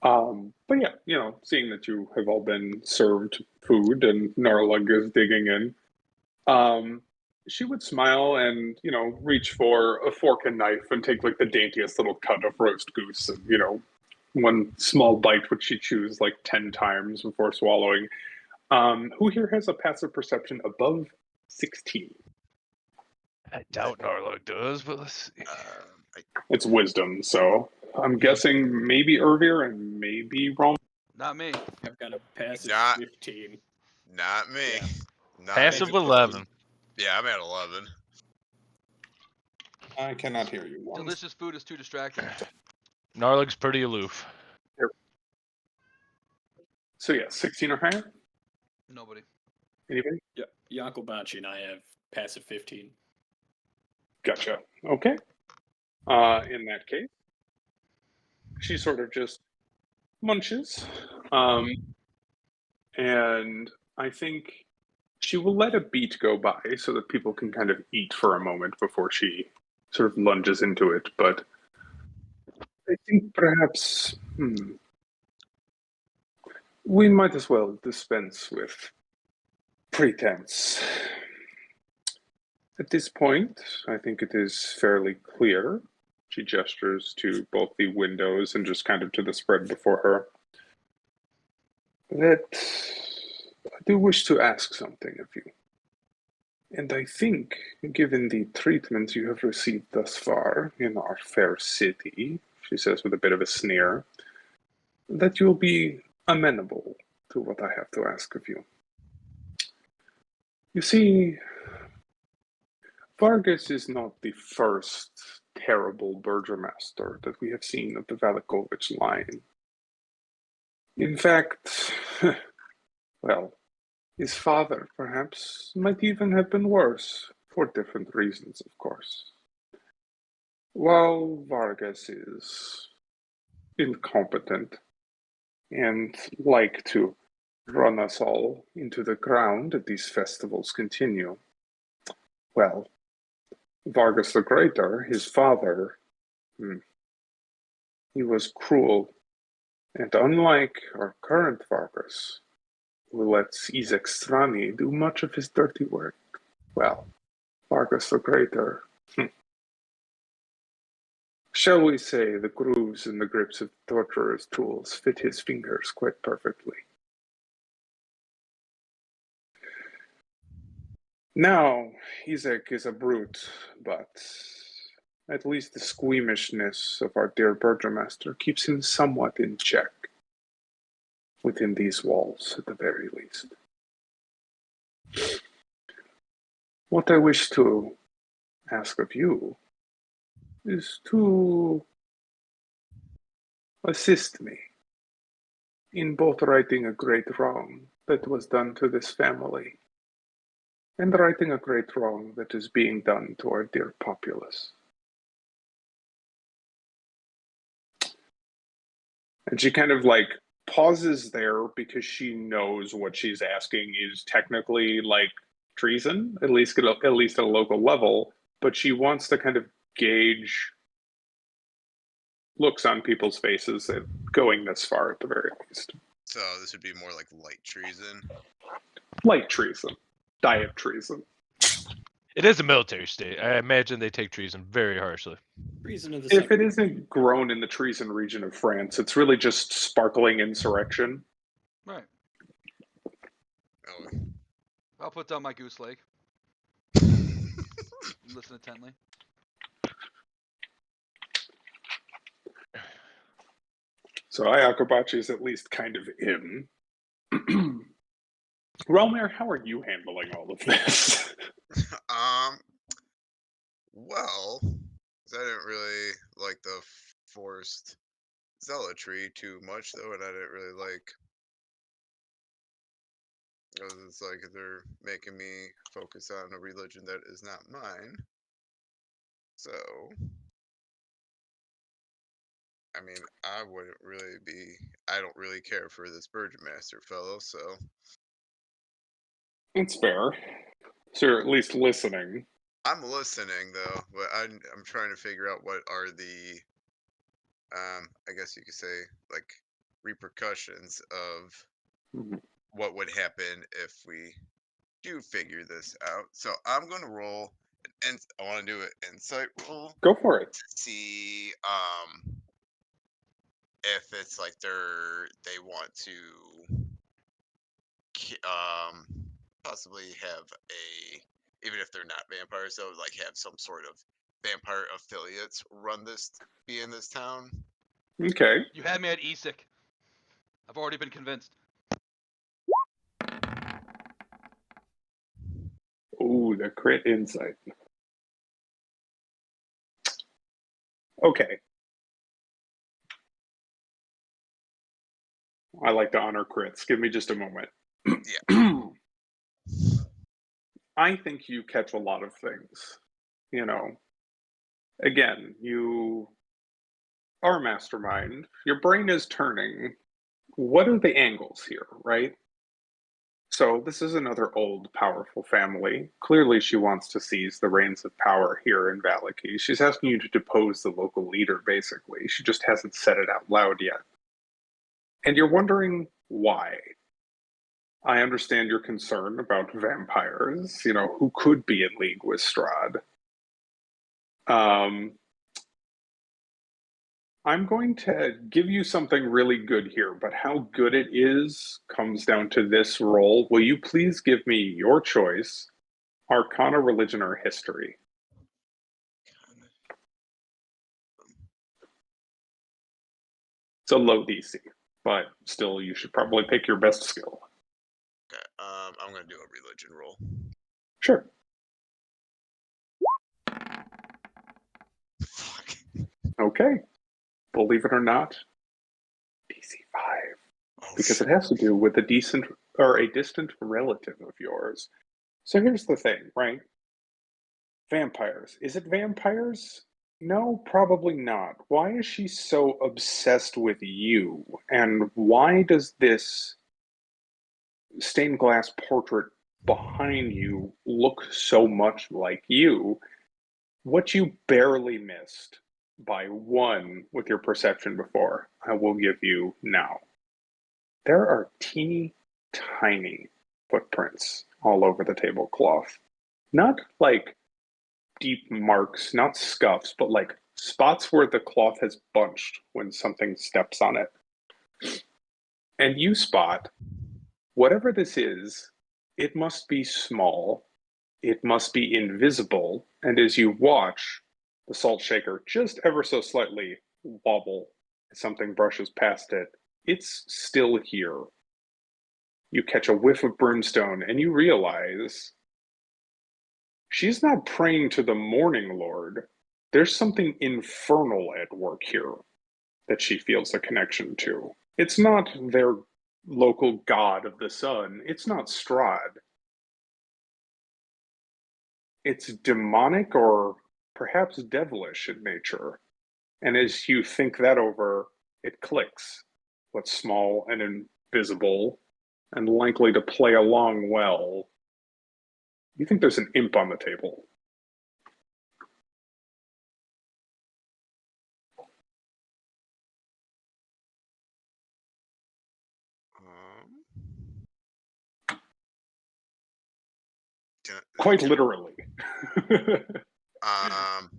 But yeah, seeing that you have all been served food and Narlug is digging in, she would smile and, reach for a fork and knife and take like the daintiest little cut of roast goose and, one small bite which she chews like 10 times before swallowing. Who here has a passive perception above 16? I doubt Narlock does, but let's see. It's wisdom, so I'm guessing maybe Ervir and maybe Rom. Not me. I've got a passive Not- 15. Not me. Yeah. Not Passive me. 11. Yeah, I'm at 11. I cannot hear you. Delicious food is too distracting. Narlock's pretty aloof. So yeah, 16 or higher? Nobody. Anybody? Yeah, Yakobachi and I have passive 15. Gotcha. Okay. In that case, she sort of just munches. And I think she will let a beat go by so that people can kind of eat for a moment before she sort of lunges into it. But I think perhaps we might as well dispense with pretense. At this point, I think it is fairly clear. She gestures to both the windows and just kind of to the spread before her. That I do wish to ask something of you. And I think, given the treatment you have received thus far in our fair city, she says with a bit of a sneer, that you'll be amenable to what I have to ask of you. You see, Vargas is not the first terrible burgomaster that we have seen of the Valikovich line. In fact, well, his father, perhaps, might even have been worse, for different reasons, of course. While Vargas is incompetent and like to run us all into the ground as these festivals continue, well, Vargas the Greater, his father, he was cruel, and unlike our current Vargas, who lets Izek Strani do much of his dirty work, well, Vargas the Greater, shall we say the grooves and the grips of torturer's tools fit his fingers quite perfectly. Now, Izek is a brute, but at least the squeamishness of our dear Burgomaster keeps him somewhat in check, within these walls at the very least. What I wish to ask of you is to assist me in both righting a great wrong that was done to this family and righting a great wrong that is being done to our dear populace. And she kind of like pauses there because she knows what she's asking is technically like treason, at least at a local level, but she wants to kind of gauge looks on people's faces at going this far at the very least. So this would be more like light treason. Light treason. Diet treason. It is a military state. I imagine they take treason very harshly. Treason of the If it second. isn't grown in the treason region of France, it's really just sparkling insurrection. Right. Oh. I'll put down my goose leg. Listen intently. So Ayakobachi is at least kind of in. Relmir, how are you handling all of this? Well, I didn't really like the forced zealotry too much, though, and I didn't really like. It's like they're making me focus on a religion that is not mine. So, I mean, I wouldn't really be. I don't really care for this Burgomaster fellow, so. It's fair. So you're at least listening. I'm listening though, but I'm trying to figure out what are the I guess you could say like repercussions of what would happen if we do figure this out. So I'm gonna roll and I want to do an insight roll Go for it. to see if it's like they want to possibly have a, even if they're not vampires, they'll like have some sort of vampire affiliates be in this town. Okay. You had me at Isik. I've already been convinced. Ooh, the crit insight. Okay. I like to honor crits. Give me just a moment. Yeah. I think you catch a lot of things. You know, again, you are a mastermind. Your brain is turning. What are the angles here, right? So this is another old, powerful family. Clearly, she wants to seize the reins of power here in Valaki. She's asking you to depose the local leader, basically. She just hasn't said it out loud yet. And you're wondering why. I understand your concern about vampires, you know, who could be in league with Strahd. I'm going to give you something really good here, but how good it is comes down to this roll. Will you please give me your choice, Arcana, Religion, or History? It's a low DC, but still, you should probably pick your best skill. Okay. I'm gonna do a religion roll. Sure. Fuck. Okay. Believe it or not, DC 5. Oh, Because it has to do with a distant relative of yours. So here's the thing, right? Vampires. Is it vampires? No, probably not. Why is she so obsessed with you? And why does this stained glass portrait behind you look so much like you? What you barely missed by one with your perception before, I will give you now. There are teeny tiny footprints all over the tablecloth. Not like deep marks, not scuffs, but like spots where the cloth has bunched when something steps on it. And you spot whatever this is, it must be small, it must be invisible, and as you watch the salt shaker just ever so slightly wobble as something brushes past it, it's still here. You catch a whiff of brimstone and you realize she's not praying to the morning lord. There's something infernal at work here that she feels a connection to. It's not their local god of the sun. It's not Strahd. It's demonic or perhaps devilish in nature. And as you think that over, it clicks. What's small and invisible and likely to play along well. You think there's an imp on the table. Um, can, Quite can, literally. um,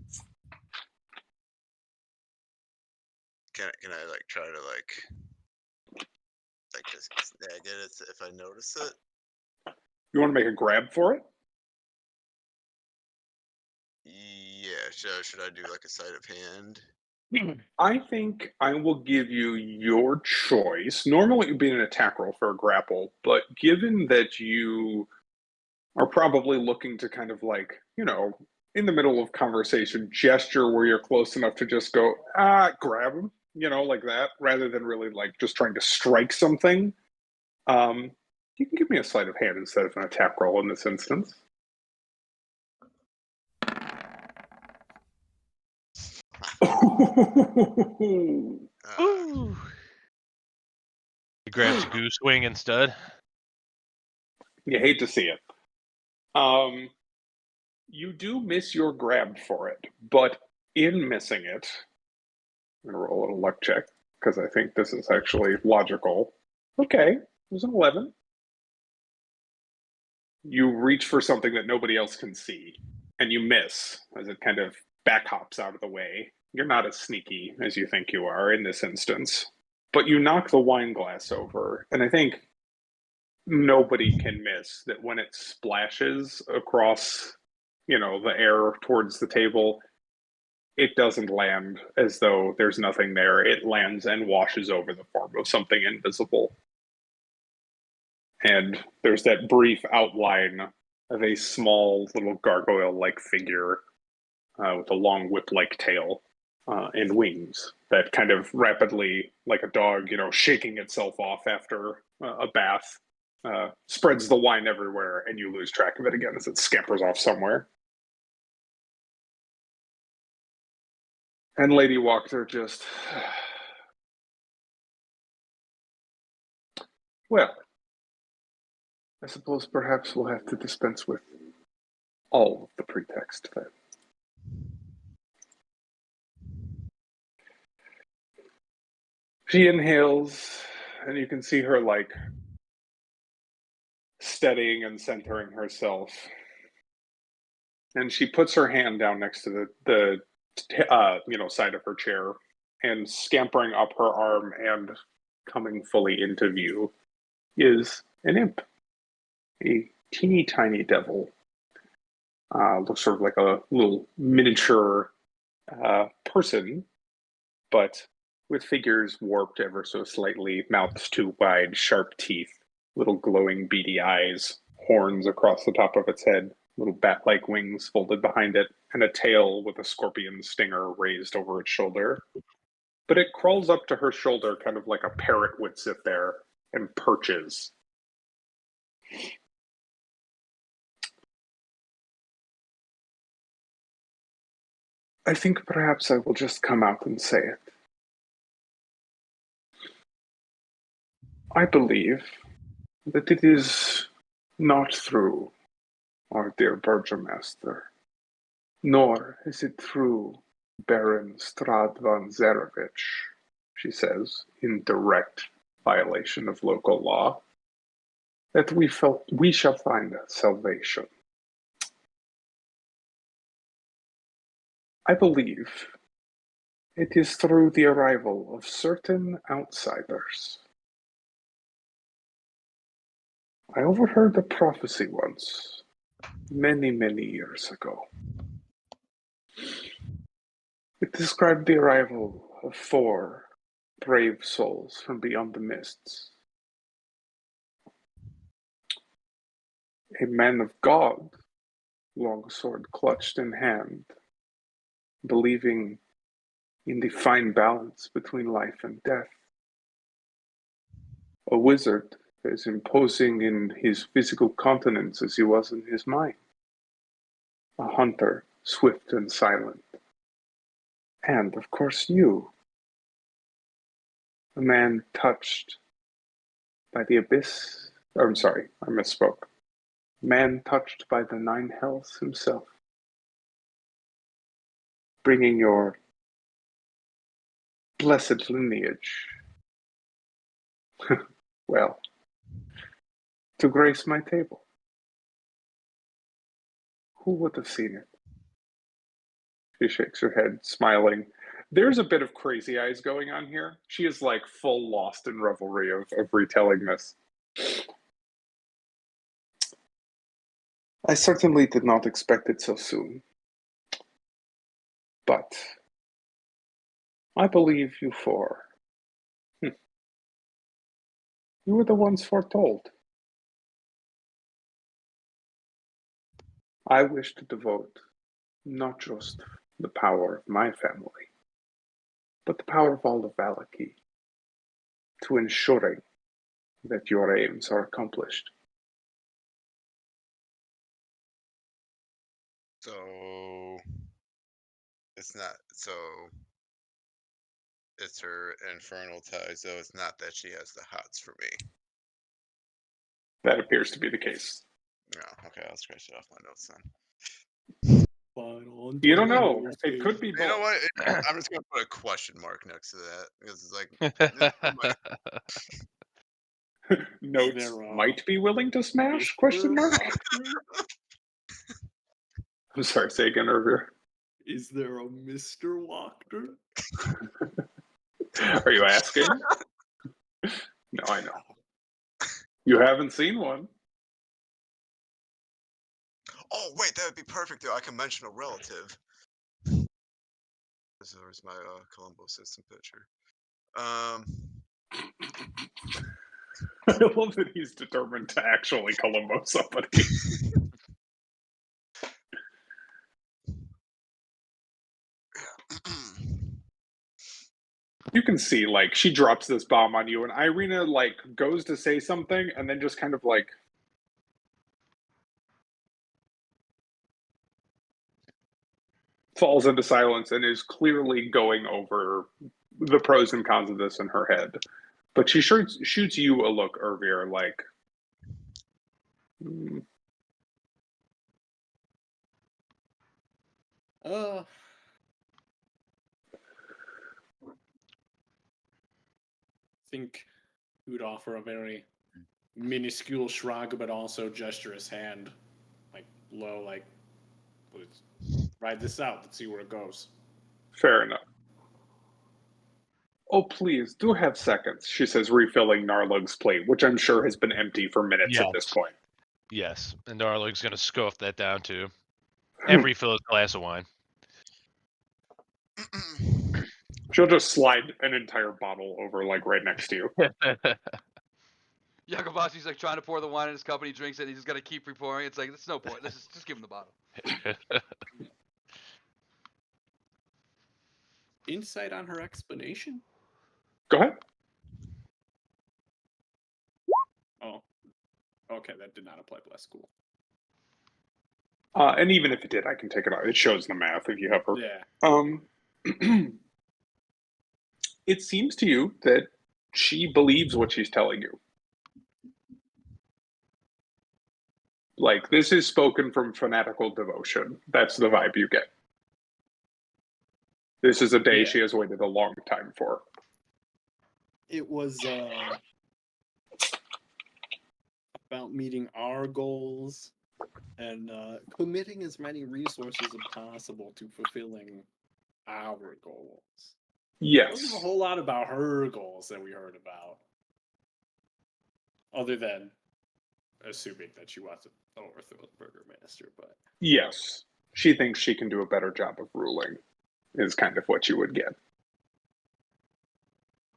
can I like try to like just snag it if I notice it? You want to make a grab for it? Yeah. Should I do like a sleight of hand? I think I will give you your choice. Normally it would be an attack roll for a grapple, but given that you are probably looking to kind of like, in the middle of conversation, gesture where you're close enough to just go, grab him, like that, rather than really like just trying to strike something. Um, you can give me a sleight of hand instead of an attack roll in this instance. Ooh. He grabs a goose wing instead. You hate to see it. Um, you do miss your grab for it, but in missing it, I'm going to roll a little luck check because I think this is actually logical. Okay, it was an 11. You reach for something that nobody else can see, and you miss as it kind of back hops out of the way. You're not as sneaky as you think you are in this instance, but you knock the wine glass over, and I think nobody can miss that when it splashes across, the air towards the table, it doesn't land as though there's nothing there. It lands and washes over the form of something invisible. And there's that brief outline of a small little gargoyle-like figure with a long whip-like tail and wings that kind of rapidly, like a dog, shaking itself off after a bath, spreads the wine everywhere, and you lose track of it again as it scampers off somewhere. And Lady Walker just, well, I suppose perhaps we'll have to dispense with all of the pretext then. She inhales, and you can see her like steadying and centering herself. And she puts her hand down next to the side of her chair, and scampering up her arm and coming fully into view is an imp, a teeny tiny devil. Looks sort of like a little miniature person, but with figures warped ever so slightly, mouths too wide, sharp teeth, little glowing beady eyes, horns across the top of its head, little bat-like wings folded behind it, and a tail with a scorpion stinger raised over its shoulder. But it crawls up to her shoulder kind of like a parrot would sit there and perches. I think perhaps I will just come out and say it. I believe that it is not through our dear Burgomaster, nor is it through Baron Strahd von Zarevich, she says, in direct violation of local law, that we shall find salvation. I believe it is through the arrival of certain outsiders. I overheard a prophecy once, many, many years ago. It described the arrival of 4 brave souls from beyond the mists. A man of God, longsword clutched in hand, believing in the fine balance between life and death. A wizard as imposing in his physical countenance as he was in his mind. A hunter, swift and silent. And, of course, you. A man touched by the abyss. Oh, I'm sorry, I misspoke. Man touched by the 9 hells himself. Bringing your blessed lineage, well, to grace my table. Who would have seen it? She shakes her head, smiling. There's a bit of crazy eyes going on here. She is like full lost in revelry of retelling this. I certainly did not expect it so soon. But I believe you 4. You were the ones foretold. I wish to devote not just the power of my family, but the power of all of Valaki to ensuring that your aims are accomplished. So it's not so it's her infernal ties though. It's not that she has the hots for me. That appears to be the case. No, okay, I'll scratch it off my notes then. You don't know. It could be You know both. what? I'm just gonna put a question mark next to that because it's like Notes there a might be willing to smash? Mr. Question mark. Walker? I'm sorry, say again, Irvir. Is there a Mr. Walker? Are you asking? No, I know. You haven't seen one. oh wait, that would be perfect though. I can mention a relative. This is my Colombo system picture. I love that he's determined to actually Columbo somebody. You can see, like, she drops this bomb on you, and Irina, like, goes to say something, and then just kind of, like, falls into silence and is clearly going over the pros and cons of this in her head. But she shoots you a look, Irvir, like, Uh, think he would offer a very minuscule shrug, but also gesture his hand, like low, like, let's ride this out. Let's see where it goes. fair enough. Oh, please, do have seconds, she says, refilling Narlug's plate, which I'm sure has been empty for minutes at this Yes. point. Yes, and Darling's gonna scoff that down too. And refill his glass of wine. She'll just slide an entire bottle over, like, right next to you. Yakovashi's like trying to pour the wine in his cup and he drinks it and he's just got to keep repouring. It's like, there's no point. Let's just give him the bottle. Insight on her explanation? Go ahead. Oh, okay, that did not apply, but that's cool. And even if it did, I can take it out. It shows the math if you have her. Yeah. It seems to you that she believes what she's telling you. Like, this is spoken from fanatical devotion. That's the vibe you get. This is a day Yeah. she has waited a long time for. It was about meeting our goals and committing as many resources as possible to fulfilling our goals. There wasn't a Yes. whole lot about her goals that we heard about, other than assuming that she wants to overthrow the Burger Master. But Yes. She thinks she can do a better job of ruling, is kind of what you would get.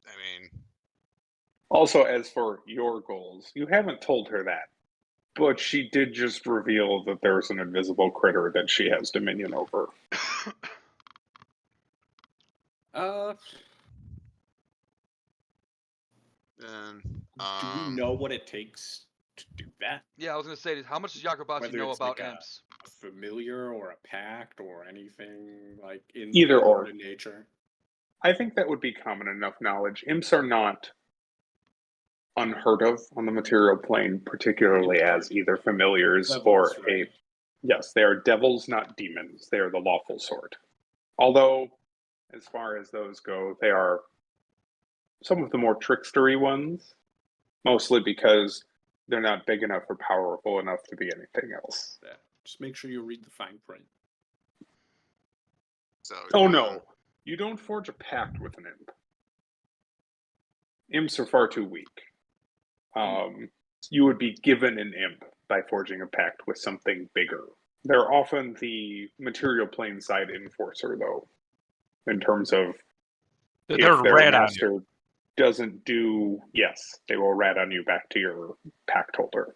I mean, Also, as for your goals, you haven't told her that. But she did just reveal that there's an invisible critter that she has dominion over. uh, then do we know what it takes to do that? Yeah, I was gonna say, how much does Yakubachi Whether know it's about like a imps? familiar or a pact or anything like in Either that or. sort of nature? I think that would be common enough knowledge. Imps are not unheard of on the material plane, particularly as either familiars or Levels, right? yes, they are devils, not demons. They are the lawful sort. Although, as far as those go, they are some of the more trickstery ones, mostly because they're not big enough or powerful enough to be anything else. Yeah. Just make sure you read the fine print. so Oh no, you don't forge a pact with an imp. Imps are far too weak. You would be given an imp by forging a pact with something bigger. They're often the material plane side enforcer, though, in terms of They're if a their rat on you. master doesn't do, yes, they will rat on you back to your pact holder.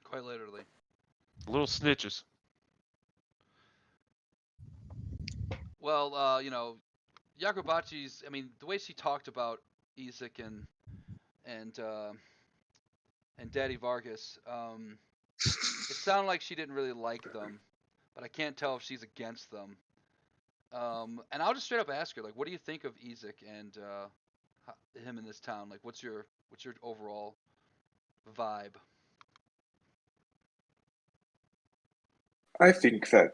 Quite literally. Little snitches. Well, Yakubachi's. I mean, the way she talked about Isaac and uh, and Daddy Vargas, it sounded like she didn't really like them, but I can't tell if she's against them. And I'll just straight up ask her, like, what do you think of Isaac and him in this town? Like, what's your overall vibe? I think that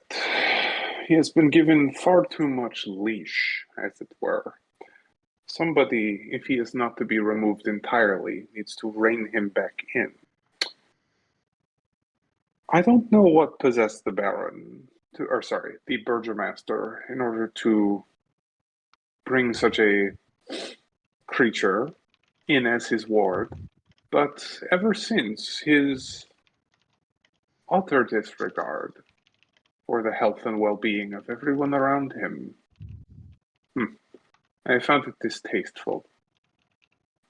he has been given far too much leash, as it were. Somebody, if he is not to be removed entirely, needs to rein him back in. I don't know what possessed the Baron, the Burgomaster, in order to bring such a creature in as his ward, but ever since his utter disregard for the health and well-being of everyone around him, I found it distasteful.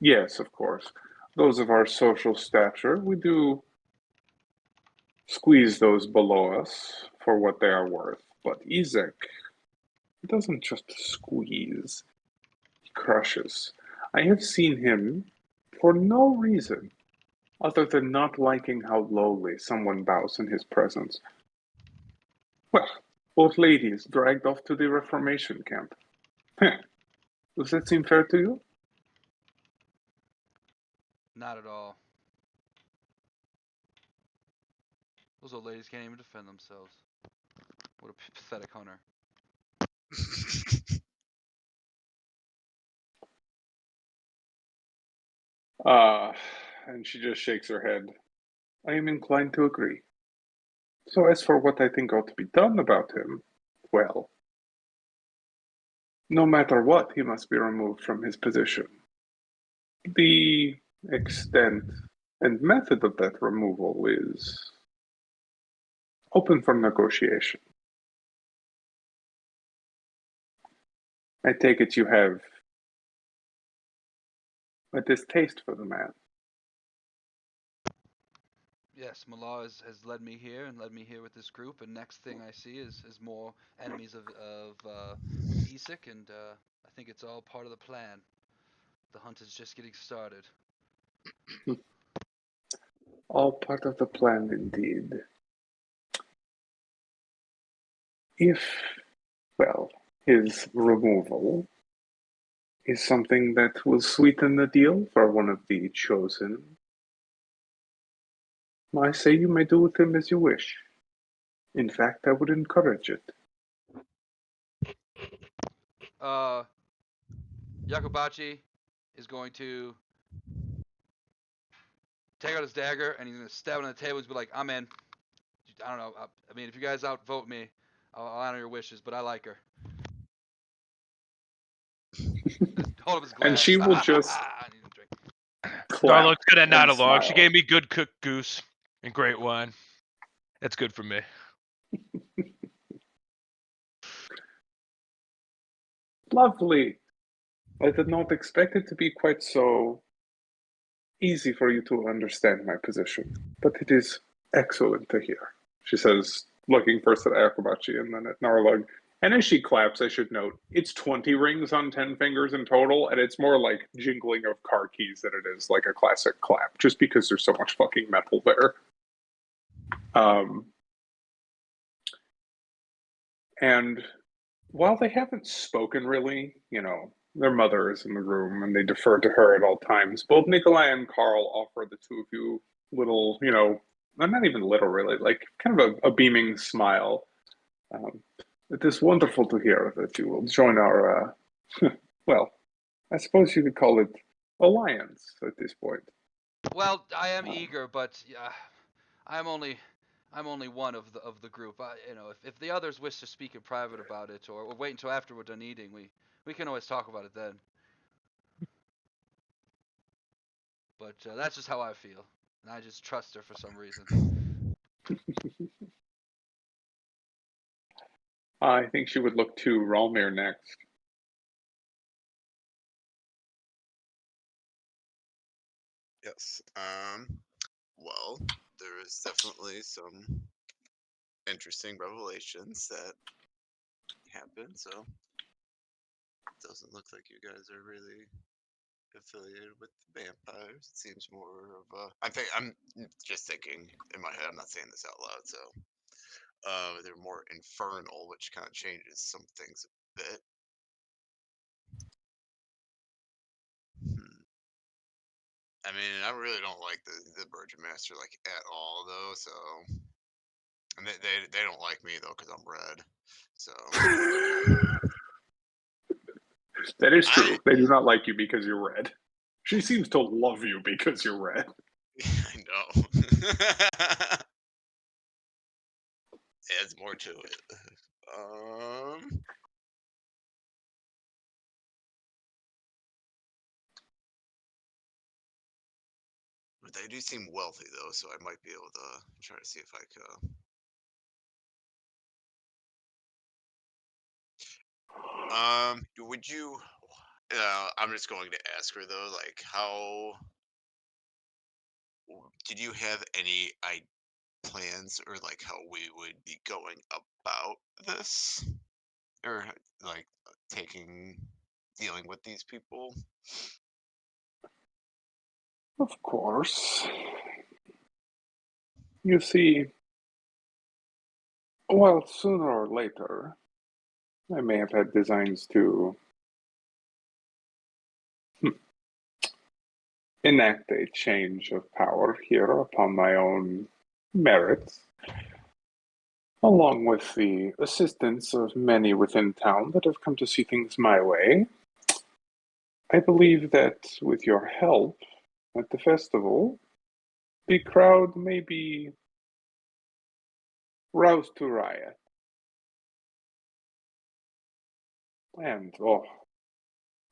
Yes, of course, those of our social stature, we do squeeze those below us for what they are worth, but Isaac doesn't just squeeze, he crushes. I have seen him for no reason other than not liking how lowly someone bows in his presence. Well, both ladies dragged off to the Reformation camp. Does that seem fair to you? Not at all. Those old ladies can't even defend themselves. What a pathetic hunter. Uh, and she just shakes her head. I am inclined to agree. So, as for what I think ought to be done about him, well, no matter what, he must be removed from his position. The extent and method of that removal is open for negotiation. I take it you have a distaste for the man. Yes, Mallah has led me here and led me here with this group, and next thing I see is more enemies of Isak, and I think it's all part of the plan. The hunt is just getting started. All part of the plan, indeed. If, well, his removal is something that will sweeten the deal for one of the chosen, I say you may do with him as you wish. In fact, I would encourage it. Yakobachi is going to take out his dagger and he's going to stab it on the table and be like, I'm in. I don't know. I mean, if you guys outvote me, I'll honor your wishes, but I like her. Hold up his And glass. she will just I need a drink. clap Darlo's gonna nod and along. She smile. gave me good cooked goose and great wine. That's good for me. Lovely. I did not expect it to be quite so easy for you to understand my position, but it is excellent to hear, she says, looking first at Akabachi and then at Narlug. And as she claps, I should note, it's 20 rings on 10 fingers in total, and it's more like jingling of car keys than it is like a classic clap, just because there's so much fucking metal there. And while they haven't spoken really, their mother is in the room and they defer to her at all times. Both Nikolai and Carl offer the two of you little, not even little really, like kind of a beaming smile. It is wonderful to hear that you will join our, well, I suppose you could call it alliance at this point. Well, I am eager, but I'm only one of the group. If the others wish to speak in private about it, or wait until after we're done eating, we can always talk about it then. But that's just how I feel, and I just trust her for some reason. I think she would look to Ralmir next. Yes. Well, there is definitely some interesting revelations that happened, so it doesn't look like you guys are really affiliated with the vampires. It seems more of a. I'm just thinking in my head. I'm not saying this out loud, so they're more infernal, which kind of changes some things a bit. I mean, I really don't like the Virgin Master like at all, though. So, and they don't like me though because I'm red. So That is I true. They do not like you because you're red. She seems to love you because you're red. I know. Adds more to it. But they do seem wealthy though, so I might be able to try to see if I could. Would you? I'm just going to ask her though, like, how did you have any plans or like how we would be going about this, or like dealing with these people? Of course. You see, well, sooner or later, I may have had designs to enact a change of power here upon my own merits, along with the assistance of many within town that have come to see things my way. I believe that with your help at the festival, the crowd may be roused to riot. And, oh,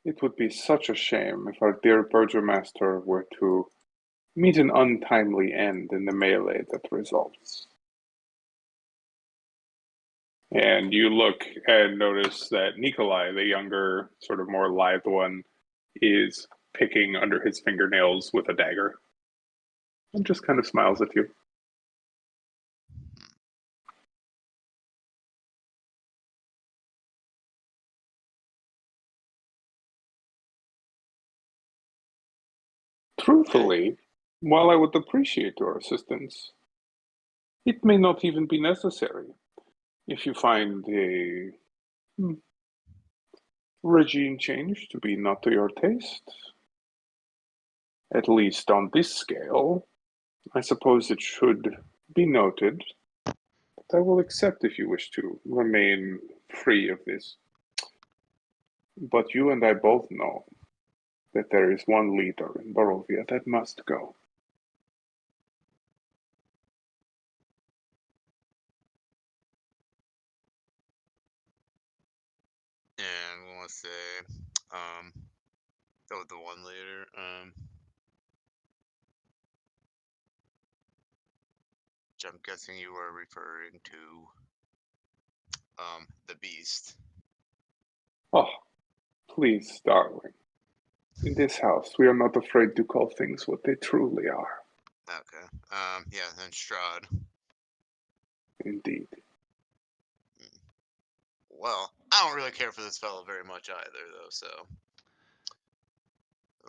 it would be such a shame if our dear Burgomaster were to meet an untimely end in the melee that results. And you look and notice that Nikolai, the younger, sort of more lithe one, is picking under his fingernails with a dagger and just kind of smiles at you. Truthfully, While I would appreciate your assistance, it may not even be necessary. If you find a hmm, regime change to be not to your taste, at least on this scale, I suppose it should be noted that I will accept if you wish to remain free of this. But you and I both know that there is one leader in Barovia that must go. And we want to say, um, the one later, which I'm guessing you are referring to, the beast. Oh, please, darling. In this house, we are not afraid to call things what they truly are. Okay. Yeah, then Strahd. Indeed. Well, I don't really care for this fellow very much either, though. So,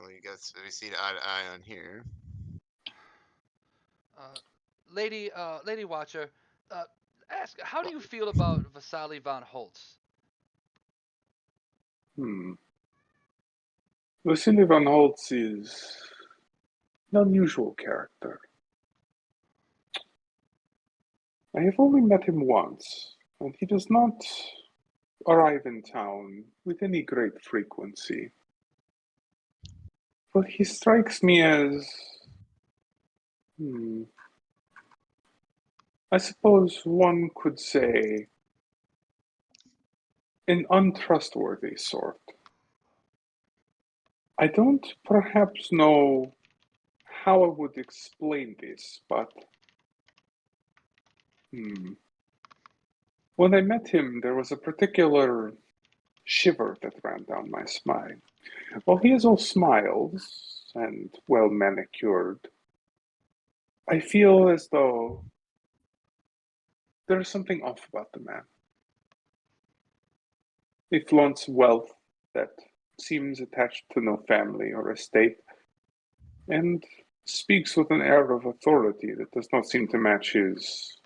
we see eye to eye on here. Lady Watcher, ask, how do you feel about Vasily von Holtz? Vasily van Holtz is an unusual character. I have only met him once, and he does not arrive in town with any great frequency. But he strikes me as, I suppose one could say, an untrustworthy sort. I don't perhaps know how I would explain this, but when I met him, there was a particular shiver that ran down my spine. While he is all smiles and well manicured, I feel as though there is something off about the man. He flaunts wealth that seems attached to no family or estate, and speaks with an air of authority that does not seem to match his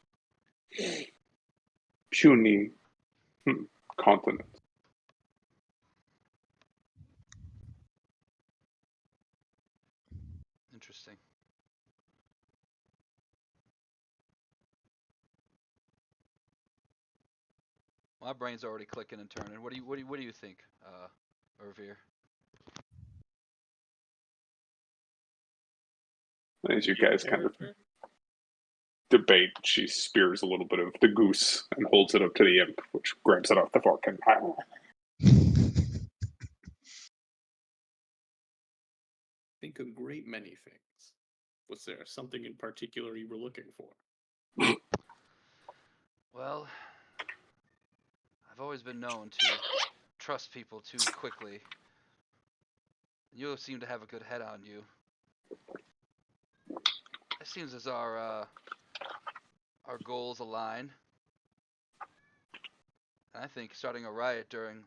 puny continent. Interesting. My brain's already clicking and turning. What do you think, Irvir? As you guys kind of debate, she spears a little bit of the goose and holds it up to the imp, which grabs it off the fork and Think a great many things. Was there something in particular you were looking for? Well, I've always been known to trust people too quickly. You seem to have a good head on you. It seems as our goals align. And I think starting a riot during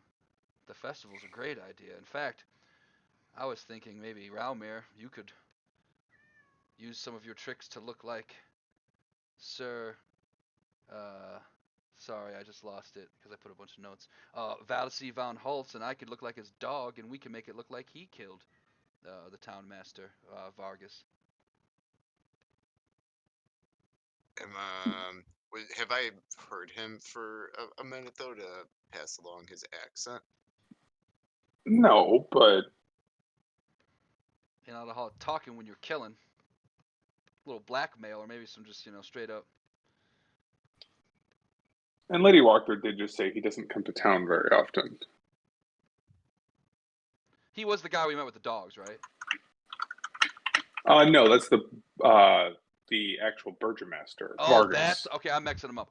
the festival is a great idea. In fact, I was thinking maybe Raumir, you could use some of your tricks to look like Sir. Sorry, I just lost it because I put a bunch of notes. Valsy von Holtz, and I could look like his dog, and we can make it look like he killed the town master, Vargas. Have I heard him for a minute though to pass along his accent? No, but You know, the whole talking when you're killing. A little blackmail, or maybe some just, straight up. and Lady Walker did just say he doesn't come to town very often. He was the guy we met with the dogs, right? No, that's the actual Burgomaster, Oh, Vargas. that's okay. I'm mixing them up.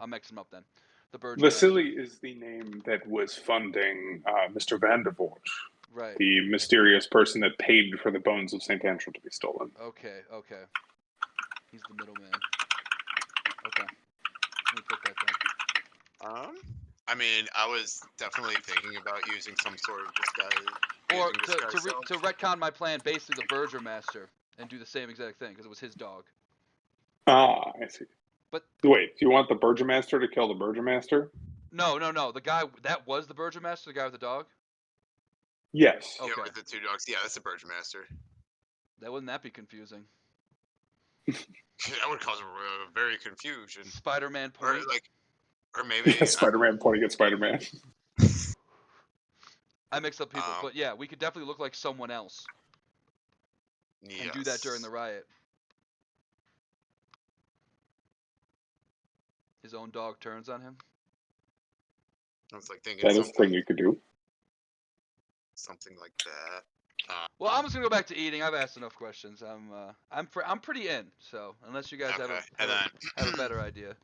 Then. The Burge Vasily is the name that was funding Mr. Vandervoort, right. the mysterious person that paid for the bones of St. Andrew to be stolen. Okay. He's the middleman. Okay. Let me put that down. I mean, I was definitely thinking about using some sort of disguise. Or to retcon my plan, basically the Burger Master and do the same exact thing because it was his dog. Ah, I see. But Wait, do you want the Burgomaster to kill the Burgomaster? no. The guy that was the Burgomaster, the guy with the dog. Yes. Okay. Yeah, with the two dogs. Yeah, that's the Burgomaster. Wouldn't that be confusing? That would cause very confusion. Spider-Man Or point. like, or maybe Yeah, Spider-Man pointing at Spider-Man. I mix up people, Um, but yeah, we could definitely look like someone else and do that during the riot. His own dog turns on him. I was like thinking That is the thing something, you could do. something like that. Well, I'm just gonna go back to eating. I've asked enough questions. I'm pretty in. So unless you guys Okay, have a better idea.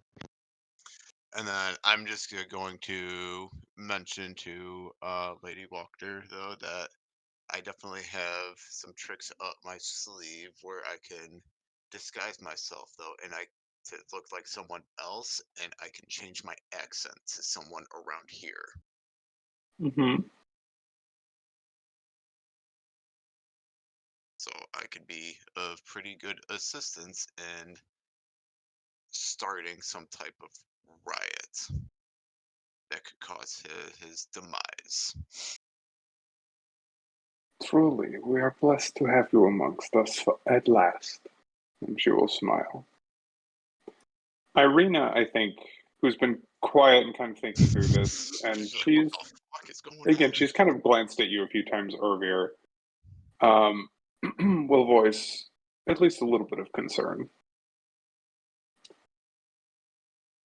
And then I'm just going to mention to Lady Walker though that I definitely have some tricks up my sleeve where I can disguise myself though, and I to look like someone else, and I can change my accent to someone around here. Mm-hmm. So I could be of pretty good assistance in starting some type of riot that could cause his demise. Truly, we are blessed to have you amongst us at last. And she will smile. Irina, I think, who's been quiet and kind of thinking through this, and She's like, what she's, the fuck is going again, on? she's kind of glanced at you a few times earlier, will voice at least a little bit of concern.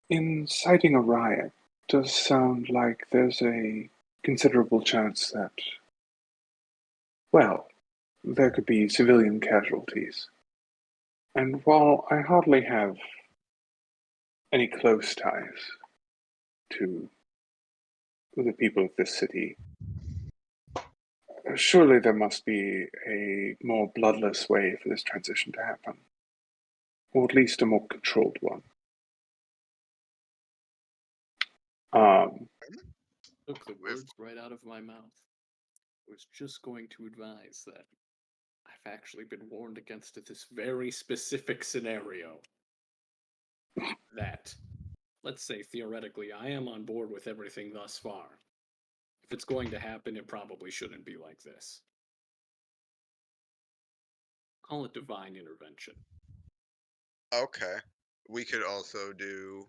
Inciting a riot does sound like there's a considerable chance that, well, there could be civilian casualties. And while I hardly have any close ties to the people of this city, surely there must be a more bloodless way for this transition to happen, or at least a more controlled one. Took the With words right out of my mouth. I was just going to advise that I've actually been warned against this very specific scenario. That, let's say theoretically, I am on board with everything thus far. If it's going to happen, it probably shouldn't be like this. Call it divine intervention. okay, we could also do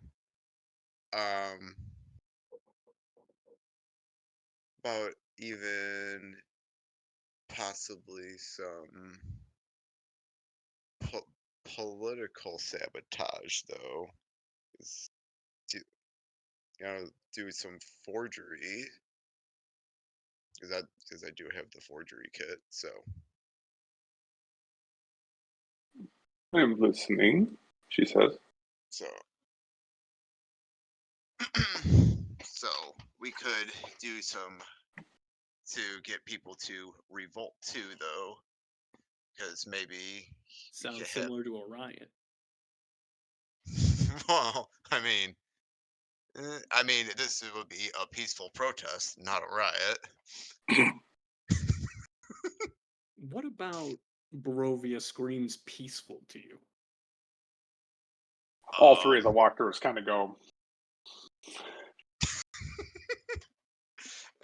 um about even possibly some po- political sabotage though. Is do, do some forgery because I do have the forgery kit. So I am listening, she says. so so we could do some to get people to revolt too though, because maybe we could Sounds have. similar to a riot. Well, I mean, this would be a peaceful protest, not a riot. What about Barovia screams peaceful to you? All three of the Um, walkers kind of go,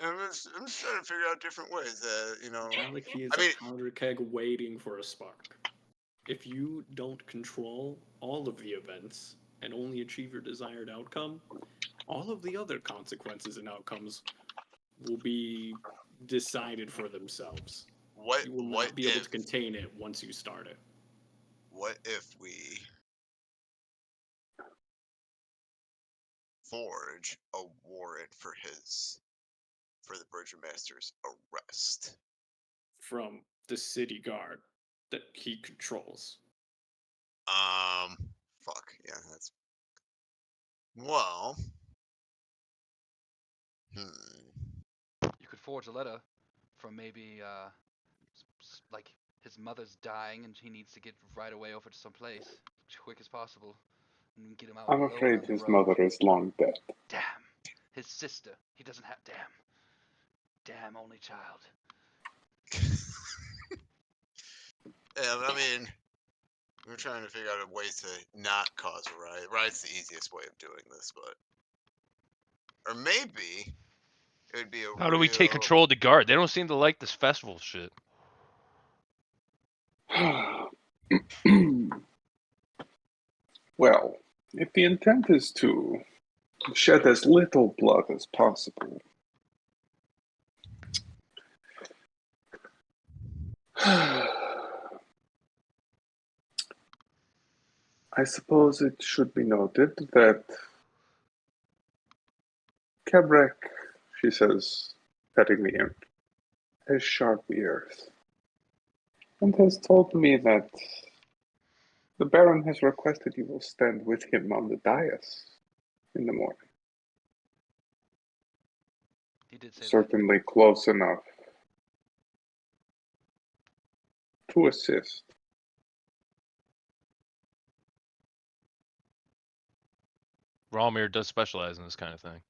I'm just trying to figure out different ways that Valaki is I a mean, powder keg waiting for a spark. If you don't control all of the events and only achieve your desired outcome, all of the other consequences and outcomes will be decided for themselves. what You will what not be able to contain it once you start it. if we forge a warrant for the Burgomaster's arrest? From the city guard that he controls. Um, fuck yeah, that's well. You could forge a letter from maybe like his mother's dying and he needs to get right away over to some place as quick as possible and get him out I'm alone afraid on the his road. mother is long dead. Damn. His sister. He doesn't have. Damn only child. Yeah, I mean, we're trying to figure out ways to not cause a riot. Riot's the easiest way of doing this, but or maybe it would be a How do we take real. control of the guard? They don't seem to like this festival shit. Well, if the intent is to shed as little blood as possible, I suppose it should be noted that Kebrek, she says, petting the imp, has sharp ears, and has told me that the Baron has requested you will stand with him on the dais in the morning. He did say that. Certainly close enough to assist. Ralmir does specialize in this kind of thing.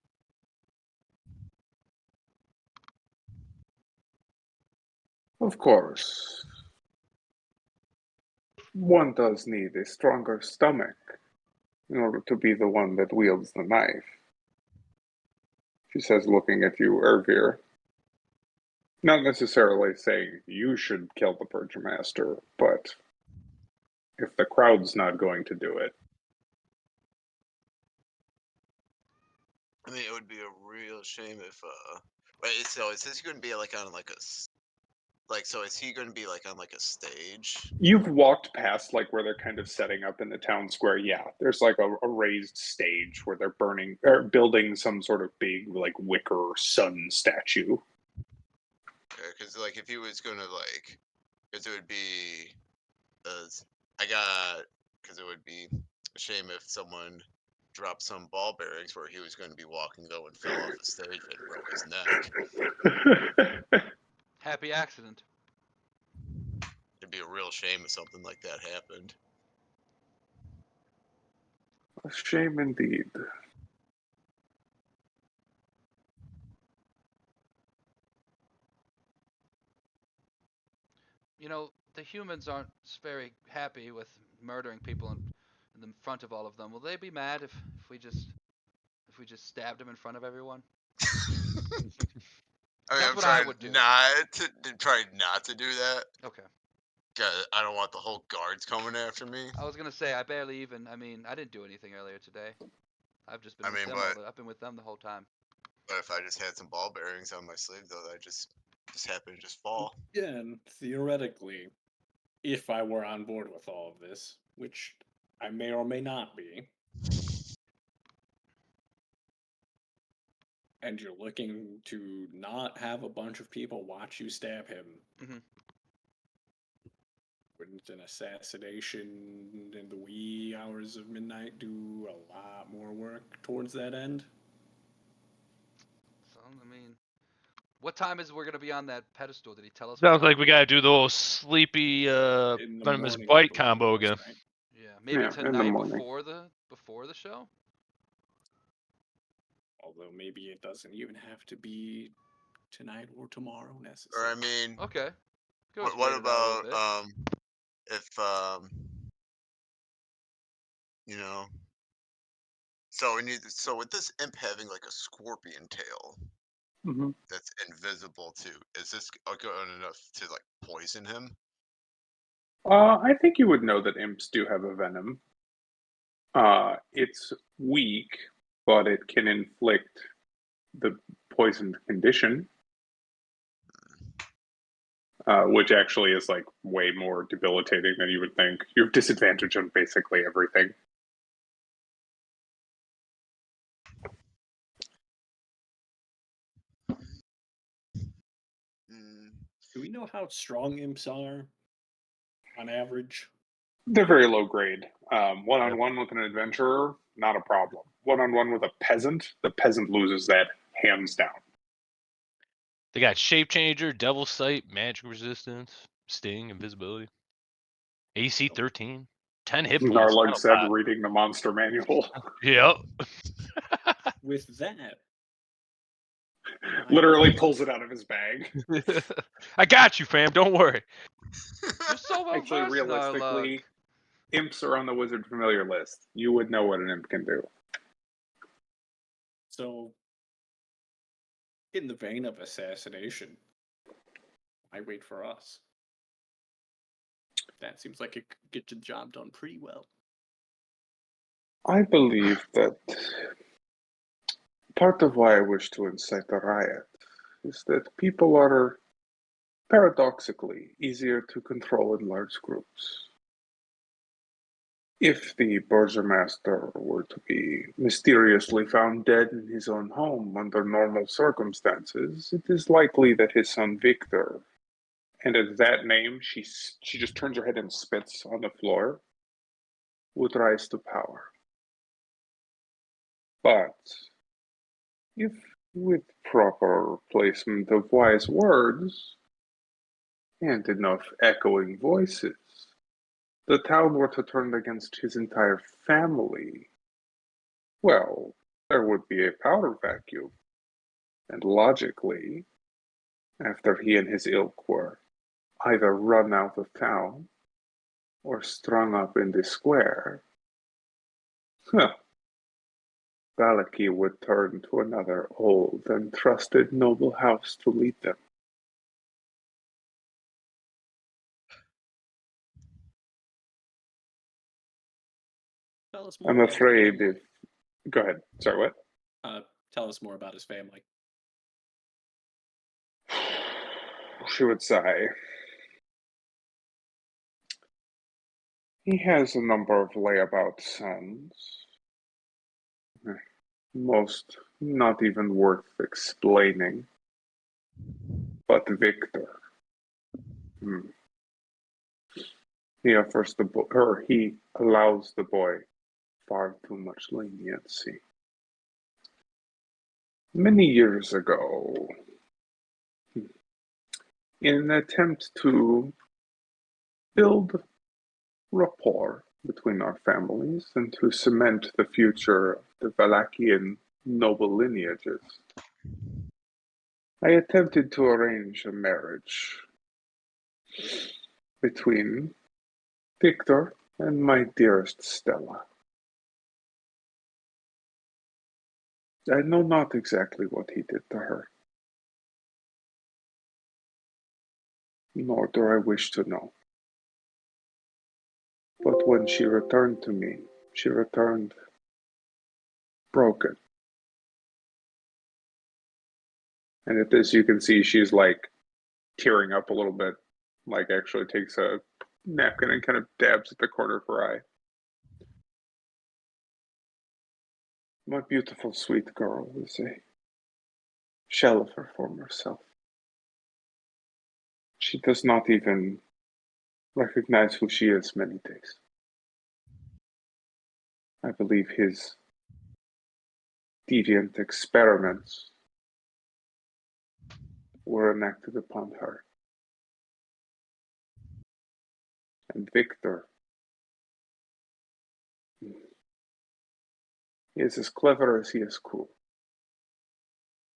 Of course, one does need a stronger stomach in order to be the one that wields the knife. She says, looking at you, Ervir. Not necessarily saying you should kill the Burgomaster, but if the crowd's not going to do it. I mean, it would be a real shame if. Wait, so is this going to be like on like a like? So is he going to be like on like a stage? You've walked past like where they're kind of setting up in the town square. Yeah, there's like a raised stage where they're burning or building some sort of big like wicker sun statue. Because like if he was going to like, because it would be, I got, because it would be a shame if someone dropped some ball bearings where he was going to be walking though and fell off the stage and broke his neck. Happy accident. It'd be a real shame if something like that happened. A shame indeed. You know, the humans aren't very happy with murdering people in the front of all of them. Will they be mad if we just stabbed him in front of everyone? I mean, That's I'm what I trying would do. not to do that. Okay. Cause I don't want the whole guards coming after me. I was gonna say I barely even. I mean, I didn't do anything earlier today. I've just been I with mean, them I've been with them the whole time. but if I just had some ball bearings on my sleeve though, that just happened to just fall. Yeah, and theoretically, if I were on board with all of this, which I may or may not be, and you're looking to not have a bunch of people watch you stab him, Mhm. wouldn't an assassination in the wee hours of midnight do a lot more work towards that end? So I mean, what time is we're gonna be on that pedestal? Did he tell us? Sounds like we gotta do the whole sleepy In the venomous morning, I bite believe combo it was, again. right? Yeah, maybe Yeah, in the tonight morning. before the show. Although maybe it doesn't even have to be tonight or tomorrow Or necessarily. I mean, Okay. Could always what wait it out a little about bit. if you know, so with this imp having like a scorpion tail Mm-hmm. that's invisible too, is this good enough to like poison him? I think you would know that imps do have a venom. It's weak, but it can inflict the poisoned condition, which actually is like way more debilitating than you would think. You have disadvantage on basically everything. Mm, Do we know how strong imps are on average? They're very low grade. One on one with an adventurer, not a problem. One on one with a peasant, the peasant loses that hands down. They got shape changer, devil sight, magic resistance, sting, invisibility. AC 13, 10 hit points. Narlug That'll said, pop. reading the monster manual. Yep. With that, Literally pulls it out of his bag. I got you, fam. Don't worry. You're so well Actually, versed in our luck. realistically, imps are on the wizard familiar list. You would know what an imp can do. So, in the vein of assassination, I wait for us. That seems like it could get the job done pretty well. I believe that part of why I wish to incite a riot is that people are paradoxically easier to control in large groups. If the burgomaster were to be mysteriously found dead in his own home under normal circumstances, it is likely that his son Victor, and at that name she just turns her head and spits on the floor, would rise to power. But if, with proper placement of wise words and enough echoing voices, the town were to turn against his entire family, well, there would be a power vacuum. And logically, after he and his ilk were either run out of town or strung up in the square, Valaki would turn to another old and trusted noble house to lead them. Tell us more I'm about his afraid family. if. Go ahead. Sorry, what? Tell us more about his family. She would sigh. He has a number of layabout sons. Most not even worth explaining. But Victor. He offers he allows the boy far too much leniency. Many years ago, in an attempt to build rapport between our families and to cement the future of the Valachian noble lineages, I attempted to arrange a marriage between Victor and my dearest Stella. I know not exactly what he did to her, nor do I wish to know. But when she returned to me, she returned broken. And as you can see, she's like tearing up a little bit, like actually takes a napkin and kind of dabs at the corner of her eye. My beautiful, sweet girl is a shell of her former self. She does not even recognize who she is many days. I believe his deviant experiments were enacted upon her. And Victor is as clever as he is cool.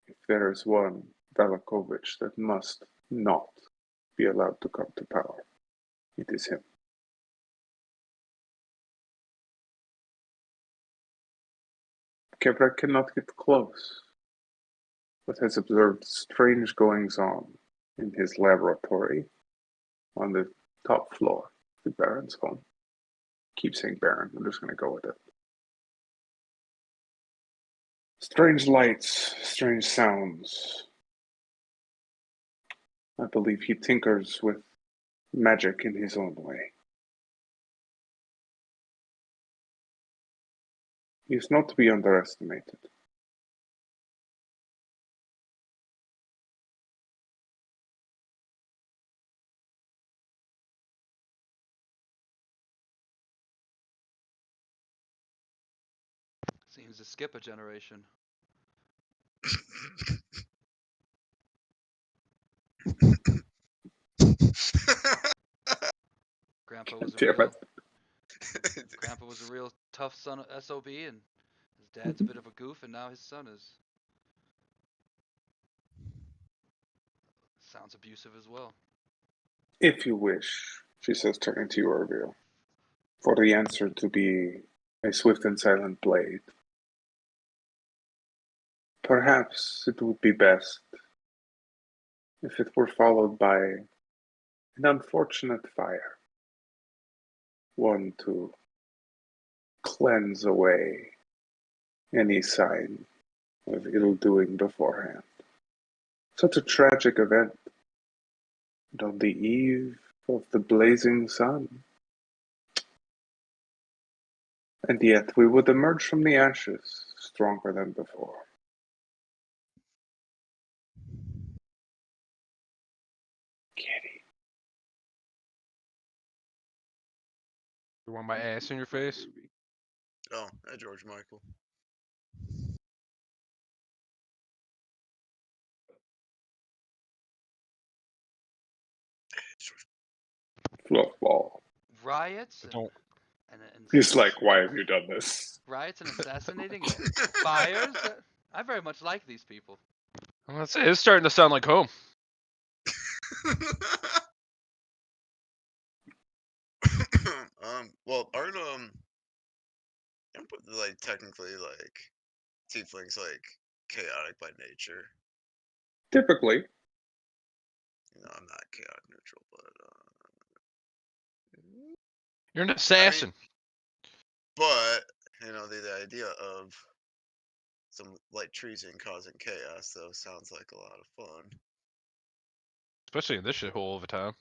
If there is one Velakovich that must not be allowed to come to power, it is him. Kevrak cannot get close, but has observed strange goings-on in his laboratory on the top floor of the Baron's home. Keep saying Baron, I'm just going to go with it. Strange lights, strange sounds. I believe he tinkers with magic in his own way. He is not to be underestimated. Seems to skip a generation. Grandpa was a Damn real it. Grandpa was a real tough son of SOB, and his dad's a bit of a goof, and now his son is. Sounds abusive as well. If you wish, she says, turning to you, Orville, for the answer to be a swift and silent blade, perhaps it would be best if it were followed by an unfortunate fire, one to cleanse away any sign of ill doing beforehand. Such a tragic event, and on the eve of the blazing sun. And yet we would emerge from the ashes stronger than before. Kitty. You want my ass in your face? Oh, George Michael. Fluffball. Riots Don't. and He's like, why have you done this? riots and assassinating and fires. I very much like these people. Let's say it's starting to sound like home. Well, aren't like technically like tieflings like chaotic by nature? Typically, You know, I'm not chaotic neutral, but You're an I mean, assassin. but you know, the idea of some light treason causing chaos though sounds like a lot of fun. Especially in this shithole of a town.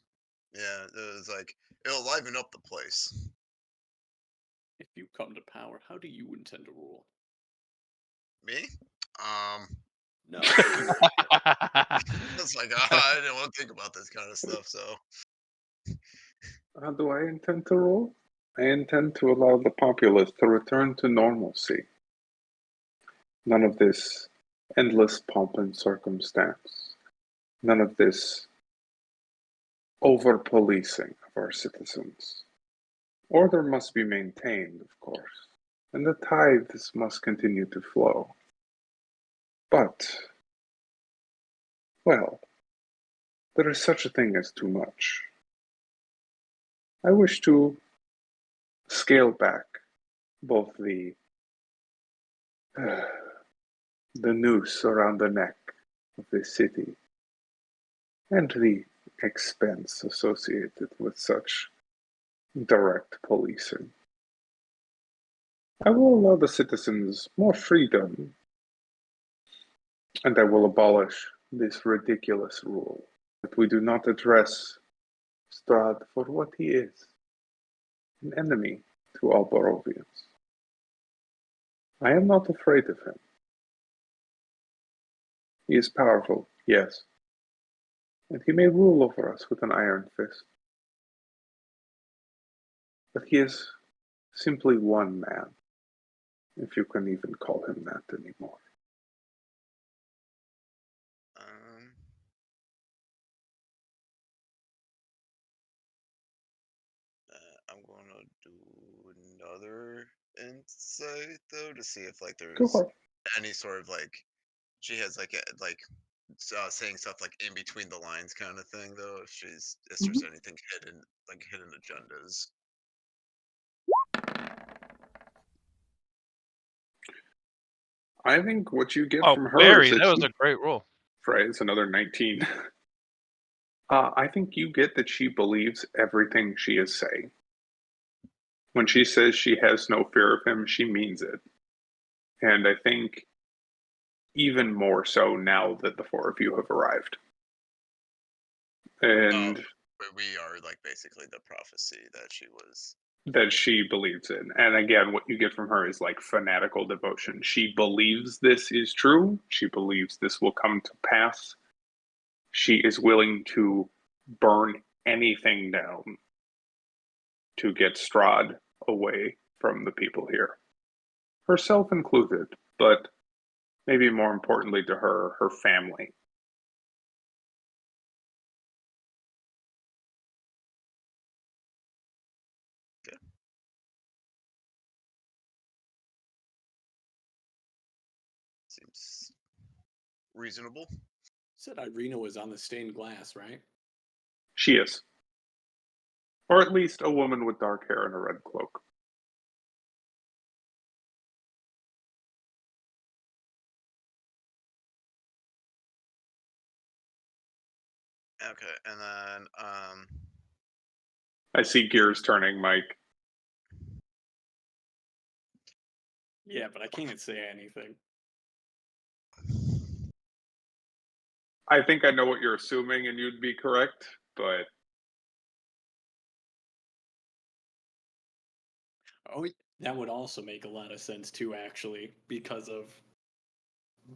Yeah, it was like it'll liven up the place. If you come to power, how do you intend to rule? Me? No, you. It's like I didn't want to think about this kind of stuff, so how do I intend to rule? I intend to allow the populace to return to normalcy. None of this endless pomp and circumstance. None of this over-policing of our citizens. Order must be maintained, of course, and the tithes must continue to flow. But, well, there is such a thing as too much. I wish to scale back both the noose around the neck of this city and the expense associated with such direct policing. I will allow the citizens more freedom, and I will abolish this ridiculous rule that we do not address Strahd for what he is, an enemy to all Barovians. I am not afraid of him. He is powerful, yes, and he may rule over us with an iron fist. But he is simply one man, if you can even call him that anymore. um, I'm gonna do another insight though to see if like Go there's ahead. any sort of like she has like saying stuff like in between the lines kind of thing though if there's anything hidden like hidden agendas. I think what you get Oh, from her is Barry, that that was she a great roll. phrase another 19. I think you get that she believes everything she is saying. When she says she has no fear of him, she means it. And I think even more so now that the four of you have arrived. Oh, And but we are like basically the prophecy that she was. that she believes in. And again, what you get from her is like fanatical devotion. She believes this is true. She believes this will come to pass. She is willing to burn anything down to get Strahd away from the people here, herself included, but maybe more importantly to her, her family. Yeah, seems reasonable. Said Irina was on the stained glass, right? She is. Or at least a woman with dark hair and a red cloak. Okay, and then I see gears turning, Mike. Yeah, but I can't say anything. I think I know what you're assuming, and you'd be correct, but Oh, that would also make a lot of sense too, actually, because of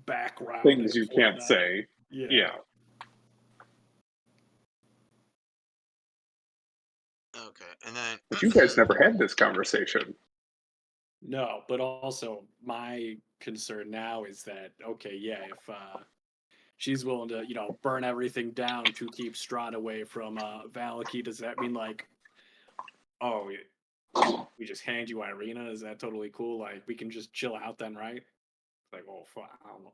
background things and you can't whatnot. say. Yeah. Yeah. okay, and then But you guys never had this conversation. No, but also my concern now is that okay, yeah, if she's willing to, burn everything down to keep Strahd away from Valaki, does that mean like, oh, we just hand you Irina? Is that totally cool? Like we can just chill out then, right? Like, oh, fuck, I don't know.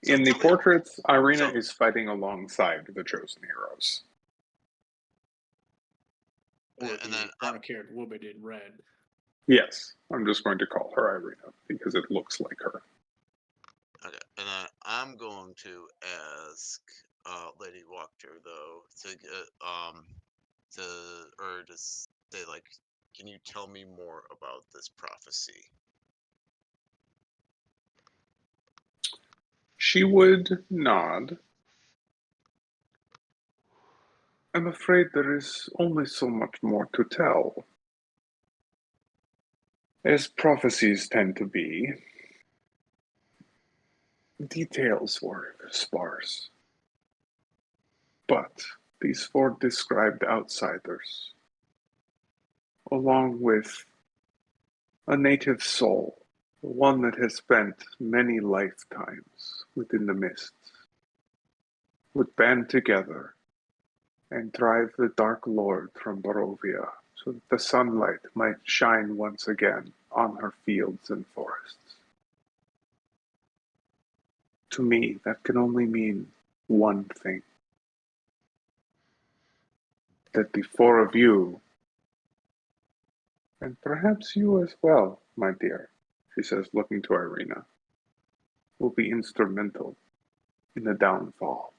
so In the tell me, portraits, Irina so is fighting alongside the chosen heroes. Or and the then dark-haired woman in red. Yes, I'm just going to call her Irina because it looks like her. okay, and then I'm going to ask Lady Wachter though to get to or just say like, can you tell me more about this prophecy? She would nod. I'm afraid there is only so much more to tell. As prophecies tend to be, details were sparse. But these four described outsiders, along with a native soul, one that has spent many lifetimes within the mists, would band together and drive the Dark Lord from Barovia so that the sunlight might shine once again on her fields and forests. To me, that can only mean one thing. That the four of you, and perhaps you as well, my dear, she says, looking to Irina, will be instrumental in the downfall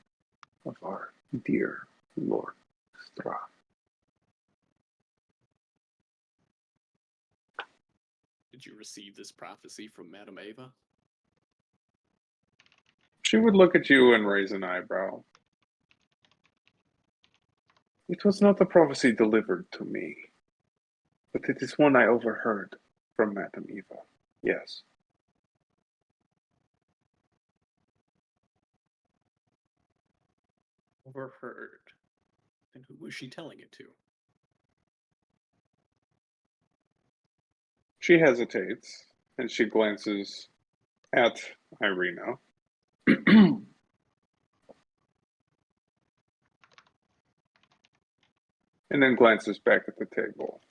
of our dear Lord Strahd. Did you receive this prophecy from Madame Ava? She would look at you and raise an eyebrow. It was not a prophecy delivered to me, but it is one I overheard from Madame Eva. Yes. Overheard. And who was she telling it to? She hesitates and she glances at Irina. And then glances back at the table.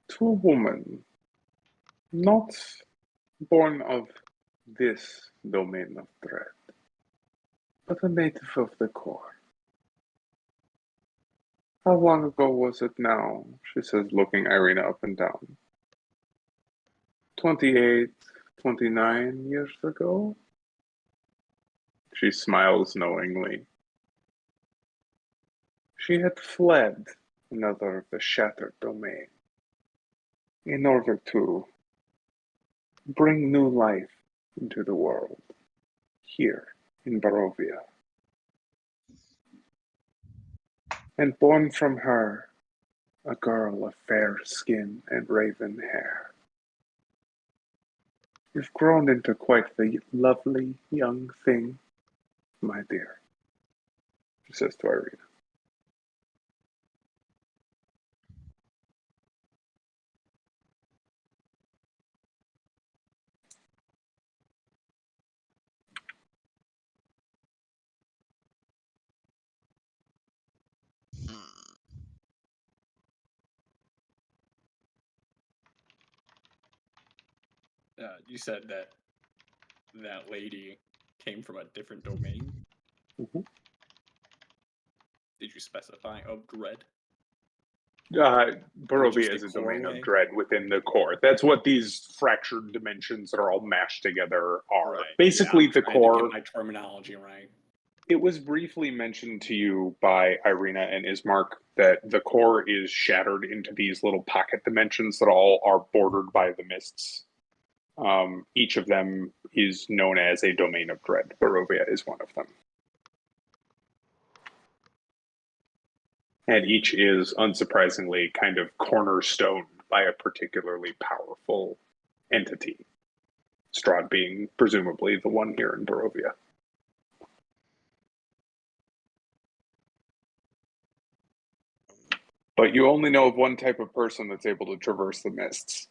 To a woman not born of this domain of dread, but a native of the core. How long ago was it now? She says, looking Irina up and down. 28, 29 years ago? She smiles knowingly. She had fled another of the shattered domain in order to bring new life into the world here in Barovia. And born from her, a girl of fair skin and raven hair. You've grown into quite the lovely young thing, my dear, she says to Irina. Hmm. You said that that lady came from a different domain. Mhm. Did you specify of dread? Barovia just is a a domain of core dread within the core. That's what these fractured dimensions that are all mashed together are. Right. Basically, I'm the trying to get core. my terminology right. It was briefly mentioned to you by Irina and Ismark that the core is shattered into these little pocket dimensions that all are bordered by the mists. Each of them is known as a domain of dread. Barovia is one of them. And each is, unsurprisingly, kind of cornerstone by a particularly powerful entity. Strahd being presumably the one here in Barovia. But you only know of one type of person that's able to traverse the mists.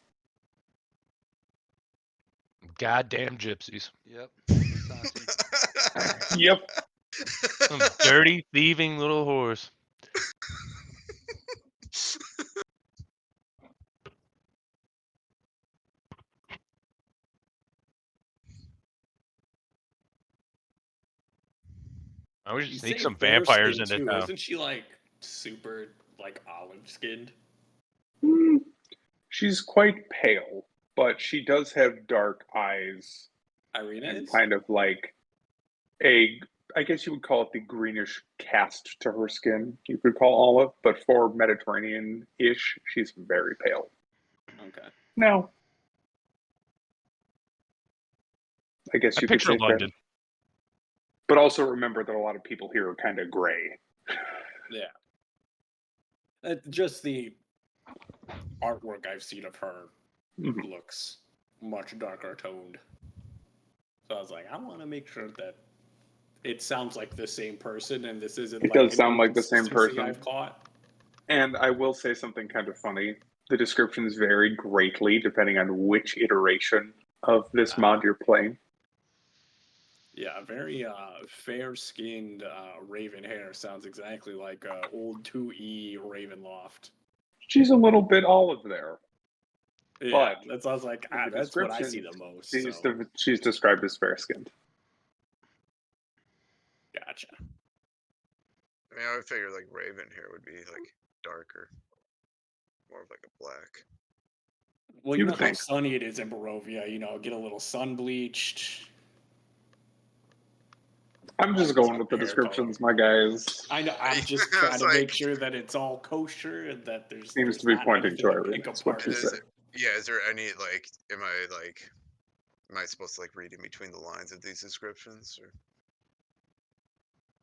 Goddamn gypsies. Yep. Santi. Yep. Some dirty, thieving little whores. I wish You sneak say some fair vampires skin into too. town. Isn't she like super like olive skinned? She's quite pale, but she does have dark eyes Irina and is? kind of like a, I guess you would call it the greenish cast to her skin. You could call olive, but for Mediterranean-ish, she's very pale. Okay. No. I guess I you could picture say London. fair. But also remember that a lot of people here are kind of gray. Yeah. Just the artwork I've seen of her Mhm. looks much darker toned. So I was like, I want to make sure that it sounds like the same person and this isn't It like does an sound like the same inconsistency person. I've caught. And I will say something kind of funny. The descriptions vary greatly depending on which iteration of this mod you're playing. Yeah, very fair skinned raven hair sounds exactly like old 2E Ravenloft. She's a little bit olive there, Yeah, but that sounds like in the that's what I see description, the most. she's, So she's described as fair skinned. gotcha. I mean, I would figure like raven hair would be like darker, more of like a black. Well, You you know would how think. sunny it is in Barovia. You know, get a little sun bleached. I'm just Some going with the hair color. descriptions, my guys. I know. I'm just I trying was to like, make sure that it's all kosher and that Seems there's to be not pointing anything to to Irene, pick is what apart. she is said. it, yeah, is there any like, am I supposed to like read in between the lines of these descriptions? Or?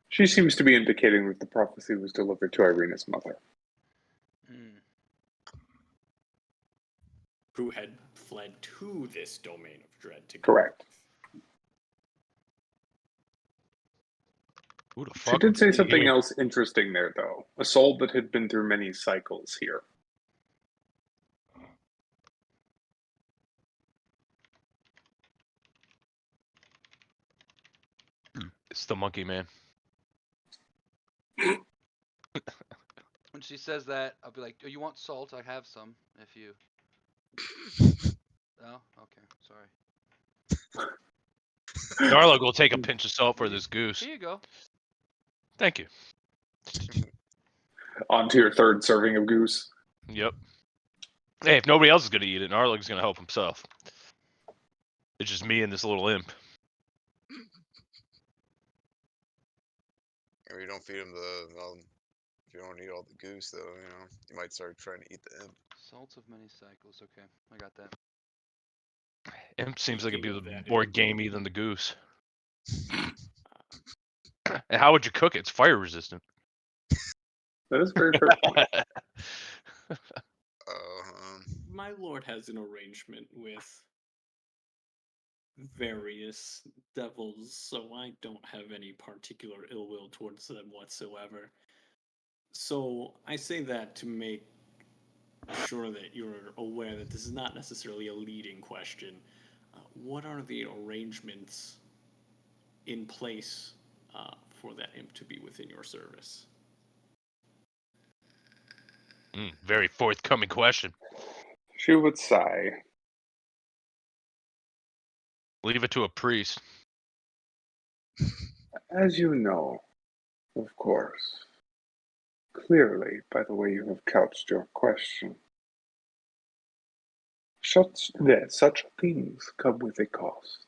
She seems to be indicating that the prophecy was delivered to Irena's mother. Hmm. Who had fled to this domain of dread to Correct. Who the She fuck did would say flee something here? else interesting there, though. A soul that had been through many cycles here. It's the monkey man. When she says that, I'll be like, "Oh, you want salt? I have some. If you." Oh, okay. Sorry. Narlog will take a pinch of salt for this goose. Here you go. Thank you. On to your third serving of goose. Yep. Hey, if nobody else is gonna eat it, Narlog's gonna help himself. It's just me and this little imp. Or you don't feed him the, well, if you don't eat all the goose, though, you know, you might start trying to eat the imp. Salt of many cycles. Okay, I got that. Imp seems like it'd Speaking be of that, more gamey than the goose. And how would you cook it? It's fire resistant. That is a very fair point. my lord has an arrangement with various devils, so I don't have any particular ill will towards them whatsoever. So I say that to make sure that you're aware that this is not necessarily a leading question. What are the arrangements in place for that imp to be within your service? Very forthcoming question. She would sigh. Leave it to a priest. As you know, of course, clearly by the way you have couched your question, such things come with a cost.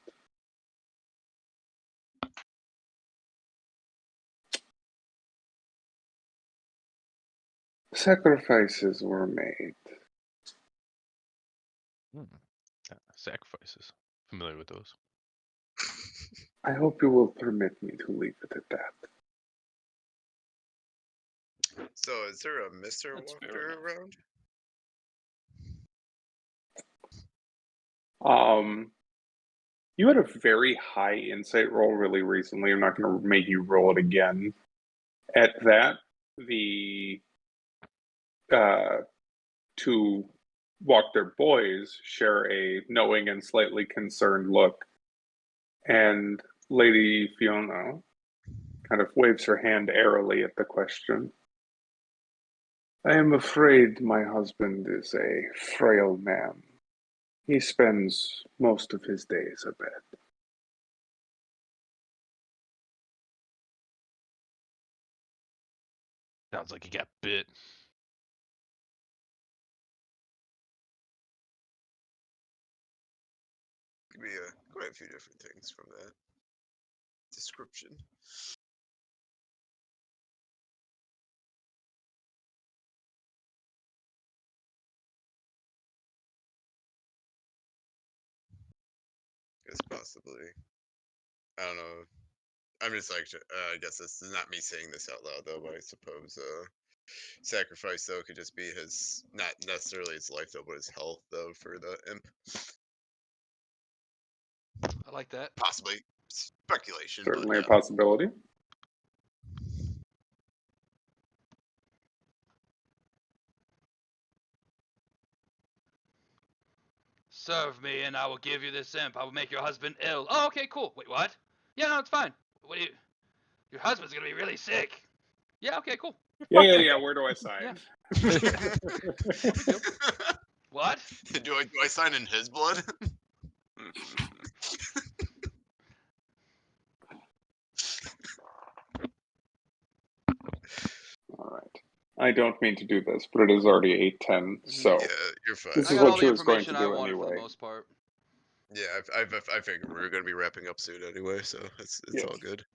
Sacrifices were made. Sacrifices. Familiar with those. I hope you will permit me to leave it at that. So, is there a Mr. That's fair Walker enough. around? You had a very high insight roll really recently. I'm not going to make you roll it again. At that, the two Walker boys share a knowing and slightly concerned look, and Lady Fiona kind of waves her hand airily at the question. I am afraid my husband is a frail man. He spends most of his days abed. Sounds like he got bit. Could be quite a few different things from that description. Guess possibly. I don't know. I'm just like, I guess this is not me saying this out loud though, but I suppose sacrifice though could just be his, not necessarily his life though, but his health though for the imp. I like that. Possibly speculation, Certainly but a possibility. Serve me, and I will give you this imp. I will make your husband ill. Oh, okay, cool. Wait, what? Yeah, no, it's fine. What do you? Your husband's gonna be really sick. Yeah, okay, cool. Yeah. Where do I sign? Yeah. What? do I sign in his blood? All right. I don't mean to do this, but it is already 8:10, so Yeah, you're fine. this I is got all what the she was going to information I do wanted for the anyway. most part. Yeah, I figured we were gonna be wrapping up soon anyway, so it's Yes. all good.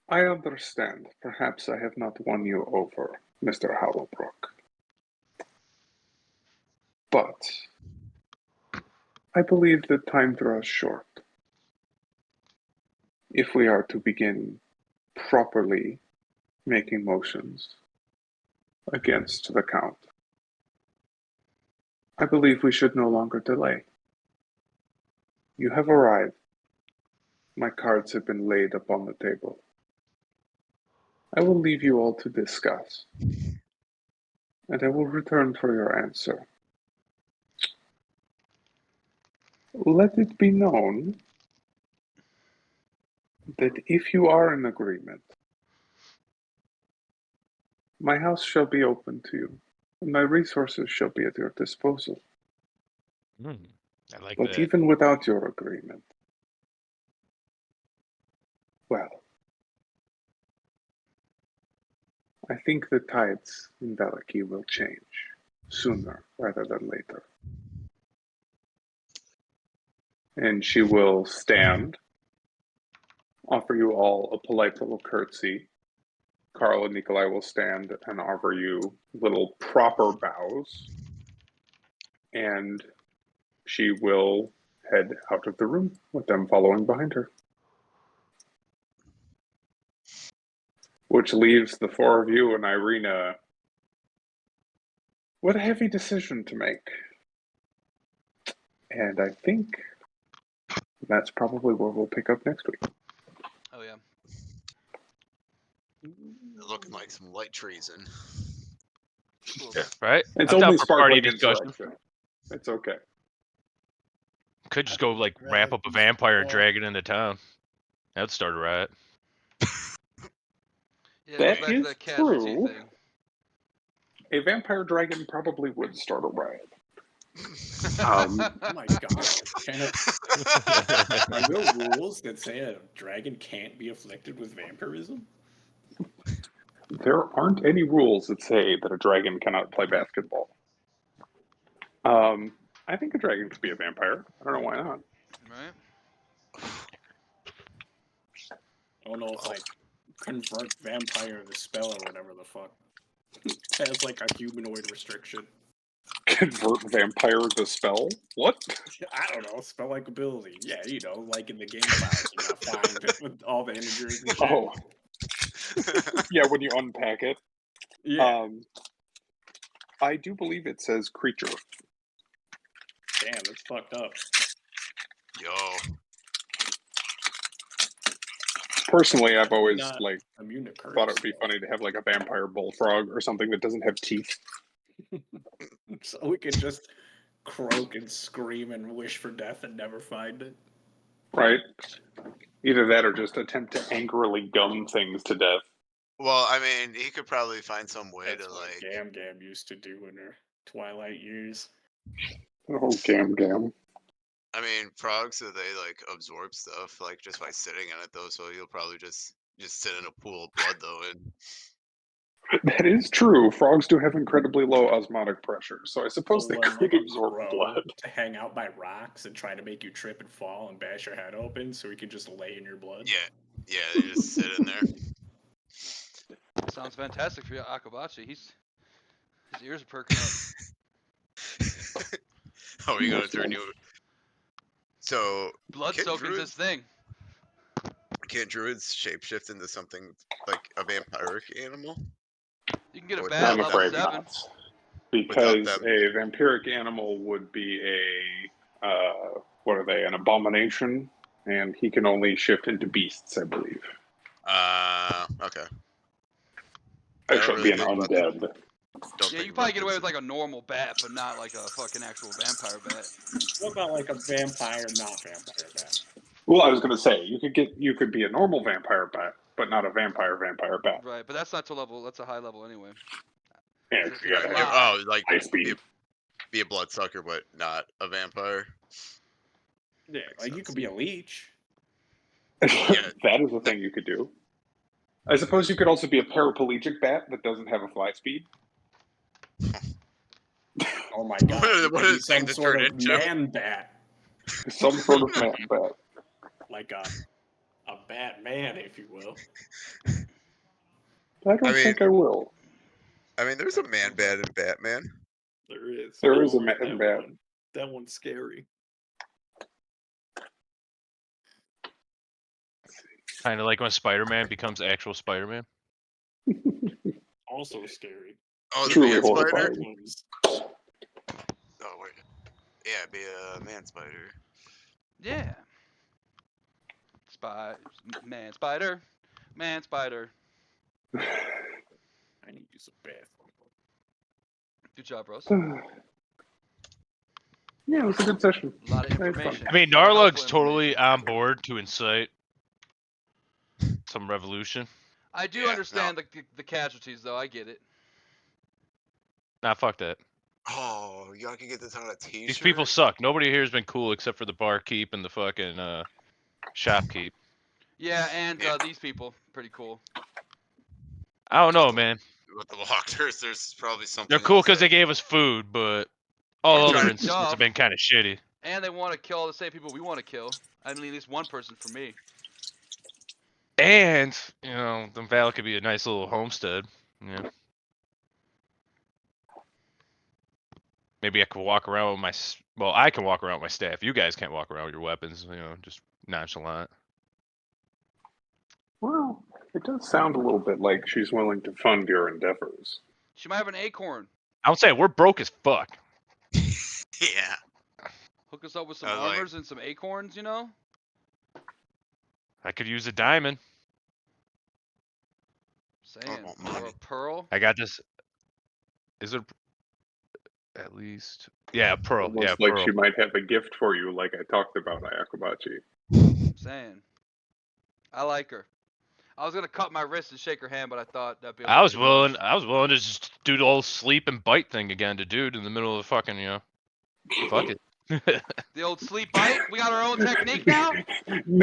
I understand. Perhaps I have not won you over, Mr. Howellbrook. But I believe that time draws short. If we are to begin properly making motions against the Count, I believe we should no longer delay. You have arrived. My cards have been laid upon the table. I will leave you all to discuss, and I will return for your answer. Let it be known that if you are in agreement, my house shall be open to you, and my resources shall be at your disposal. I like But that. even without your agreement, well, I think the tides in Valaki will change sooner rather than later. And she will stand, offer you all a polite little curtsy. Carl and Nikolai will stand and offer you little proper bows. And she will head out of the room with them following behind her. Which leaves the four of you and Irina with a heavy decision to make. And I think that's probably where we'll pick up next week. Oh yeah. Looking like some light treason. Yeah, right? It's I'm down only for party sparkling discussion. insurrection. It's okay. Could just go like ramp up a vampire and drag it into town. That'd start a riot. Yeah, it goes That back to is that casualty true. thing. A vampire dragon probably would start a riot. Oh my god. Are there rules that say a dragon can't be afflicted with vampirism? There aren't any rules that say that a dragon cannot play basketball. I think a dragon could be a vampire. I don't know why not. Right? I don't know if like convert vampire the spell or whatever the fuck has like a humanoid restriction. Convert vampire the spell? What? I don't know, spell like ability. Yeah, you know, like in the game files you got find with all the integers and shit. Oh, yeah. When you unpack it, Yeah. I do believe it says creature. Damn, that's fucked up. Yo. Personally, I've always Not like immune to curse. thought it would be funny to have like a vampire bullfrog or something that doesn't have teeth. So we could just croak and scream and wish for death and never find it. Right? Either that or just attempt to angrily gum things to death. Well, I mean, he could probably find some way That's to what like. Gam Gam used to do in her twilight years. Oh, gam gam. I mean, frogs, so they like absorb stuff like just by sitting in it though. So you'll probably just sit in a pool of blood though, and That is true. Frogs do have incredibly low osmotic pressure, so I suppose they Pull in could like a absorb crow blood. to hang out by rocks and try to make you trip and fall and bash your head open so he can just lay in your blood. yeah, they just sit in there. Sounds fantastic for you, Akabachi. His ears are perking up. How are you gonna turn you? So Blood Can soaking's druids- his thing. can't druids shapeshift into something like a vampiric animal? You can get a Without bat I'm level afraid 7. not. Because them. a vampiric animal would be what are they, an abomination? And he can only shift into beasts, I believe. Okay. Actually, really be an think about undead. Don't Yeah, think you can probably about get away this. with like a normal bat, but not like a fucking actual vampire bat. What about like a vampire, not vampire bat? Well, I was going to say you could be a normal vampire bat, but not a vampire bat. Right, but that's not to level. That's a high level anyway. Yeah, It's you gotta fly. have Like high speed. be a bloodsucker, but not a vampire. Yeah, Makes like you sense. could be a leech. That is a thing you could do. I suppose you could also be a paraplegic bat that doesn't have a fly speed. Oh my god, you What could be is thing some to sort turn of into? man bat. Some sort of man bat. Like a Batman, if you will. I don't think I will. I mean, there's a man bat in Batman. There is. There is a like man that bat. one. That one's scary. Kind of like when Spider-Man becomes actual Spider-Man. Also scary. Oh, the Truly man spider. horrifying. Oh wait. Yeah, be a man spider. Yeah. Man spider. Man spider. I need to use a bathroom. Good job, Russ. Yeah, it was a good session. A lot of Very fun. information. I mean, A lot of Narlug's helpful totally information. on board to incite some revolution. I do Yeah, understand the casualties, though. I get it. Nah, fuck that. Oh, y'all can get this on a t-shirt. These people suck. Nobody here has been cool except for the barkeep and the fucking shopkeep. Yeah, and Yeah. these people, pretty cool. I don't know, man. With the walkers, there's probably something. They're cool else because that- they gave us food, but all Well, other good instances job. have been kind of shitty. And they want to kill all the same people we want to kill. I need at least one person for me. And the valley could be a nice little homestead. Yeah. Maybe I could walk around with my. Well, I can walk around with my staff. You guys can't walk around with your weapons. Just nonchalant. Well, it does sound a little bit like she's willing to fund your endeavors. She might have an acorn. I would say we're broke as fuck. Yeah. Hook us up with some I was like- armors and some acorns, you know? I could use a diamond. Saying. want Or money. a pearl. I got this. Is it at least? Yeah, a pearl. Almost Yeah, like pearl. she might have a gift for you, like I talked about Ayakubachi. Saying. I like her. I was gonna cut my wrist and shake her hand, but I thought that'd be. I was willing to just do the whole sleep and bite thing again to dude in the middle of the fucking. Fuck it. The old sleep bite. We got our own technique now. We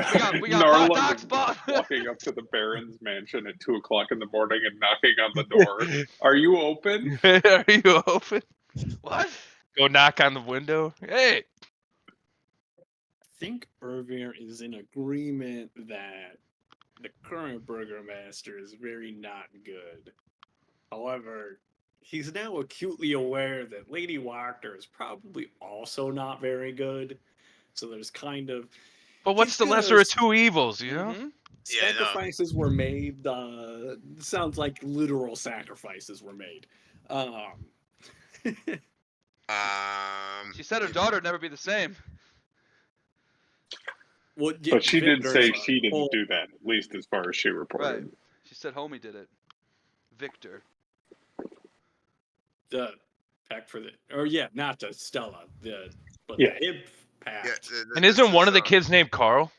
got Narlug buttocks, but walking up to the Baron's mansion at 2 o'clock in the morning and knocking on the door. Are you open? Are you open? what? Go knock on the window. Hey. I think Irvir is in agreement that the current Burgermaster is very not good. However, he's now acutely aware that Lady Wachter is probably also not very good. So there's kind of But what's he's the gonna lesser of two evils, you know? Mhm. Yeah, I know. sacrifices were made. Sounds like literal sacrifices were made. She said her daughter would never be the same. Well, yeah, But she did Victor's say a she didn't whole- do that, at least as far as she Right. reported. She said homie did it. Victor. the pact for the, or yeah, not the Stella, but Yeah. the Imp pact. Yeah, And this isn't one is, of the kids named Carl?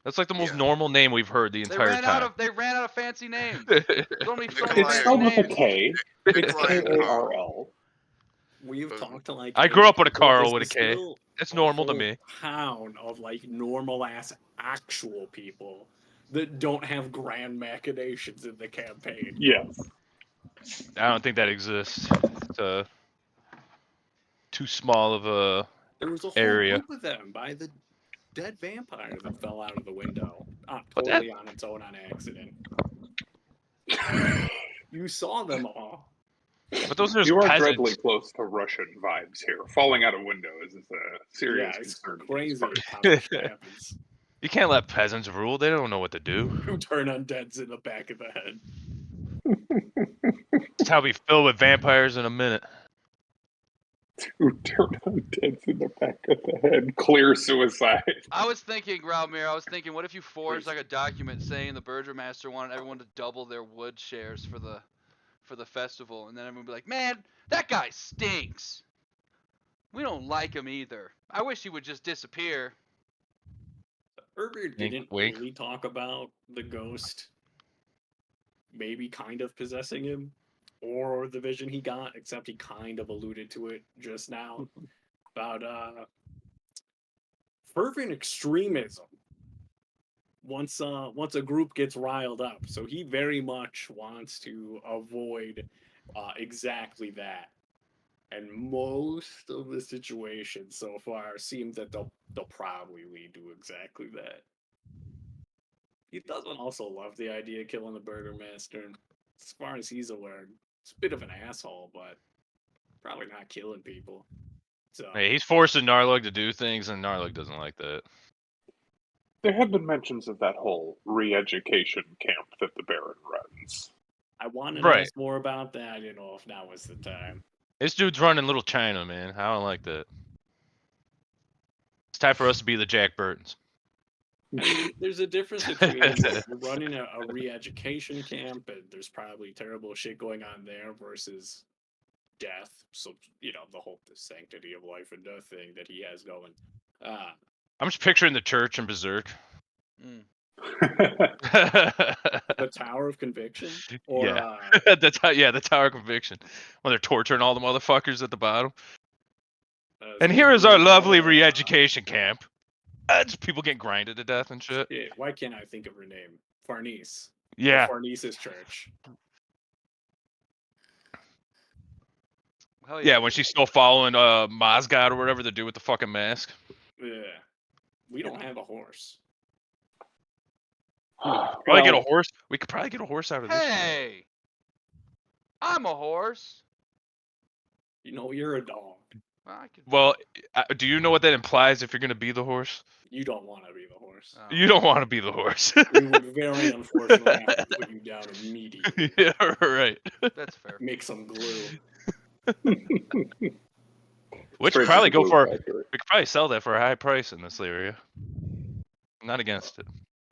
That's like the most Yeah. normal name we've heard the They entire ran time. out of fancy names. So many Nikolai It's fancy spelled with a names. K. It's Nikolai and Carl. K-A-R-L. We've Um, talked to like I grew eight up with a people. Carl This with a is K. still It's a normal to whole me. Town of like normal ass actual people that don't have grand machinations in the campaign. Yes. I don't think that exists. It's too small of a There was a whole area. group of them by the dead vampire that fell out of the window, But that- totally on its own on accident. You saw them all. But those are just You are peasants. dreadfully close to Russian vibes here. Falling out a window is a serious Yeah, it's concern. crazy how that shit happens. You can't let peasants rule. They don't know what to do. Who turn undeads in the back of the head. That's how we fill with vampires in a minute. Who turn undeads in the back of the head. Clear suicide. I was thinking, Growlmere, what if you forged like a document saying the Burgermaster wanted everyone to double their wood shares for the festival, and then everyone would be like, man, that guy stinks. We don't like him either. I wish he would just disappear. Irvir Wink, didn't wink. really talk about the ghost maybe kind of possessing him or the vision he got, except he kind of alluded to it just now about fervent extremism once a group gets riled up. So he very much wants to avoid exactly that. And most of the situations so far seem that they'll probably lead to exactly that. He doesn't also love the idea of killing the Burgermaster. As far as he's aware, he's a bit of an asshole, but probably not killing people. So Hey, he's forcing Narlug to do things, and Narlug doesn't like that. There have been mentions of that whole re-education camp that the Baron runs. I wanted Right. to ask more about that. I didn't know if now was the time. This dude's running Little China, man. I don't like that. It's time for us to be the Jack Burtons. I mean, there's a difference between you're running a re-education camp and there's probably terrible shit going on there versus death. So, you know, the whole the sanctity of life and death thing that he has going. I'm just picturing the church in Berserk. Mm. The Tower of Conviction? Or, Yeah. The Tower of Conviction. When they're torturing all the motherfuckers at the bottom. And here is our lovely re-education camp. Just people getting grinded to death and shit. Yeah, why can't I think of her name? Farnese. Yeah. The Farnese's church. Hell Yeah, when she's still following Mozgod or whatever the dude with the fucking mask. Yeah. We don't have a horse. Probably get a horse. We could probably get a horse out of this. Hey, I'm a horse. You know, you're a dog. I could. Well, do you know what that implies if you're going to be the horse? You don't want to be the horse. Oh. You don't want to be the horse. We would very unfortunately have to put you down immediately. Yeah, right. That's fair. Make some glue. Which could probably go for. We could probably sell that for a high price in this area. I'm not against it.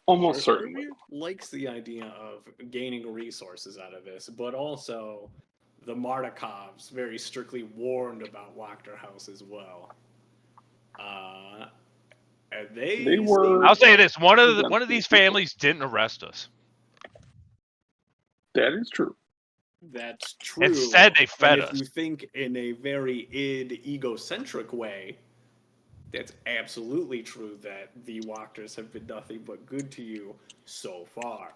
Almost certainly. Irvir likes the idea of gaining resources out of this, but also the Mardikovs very strictly warned about Wachter House as well. And They were- I'll say this: one of these families didn't arrest us. That is true. That's true. And said they fed and if us. you think in a very egocentric way, that's absolutely true that the Walkers have been nothing but good to you so far.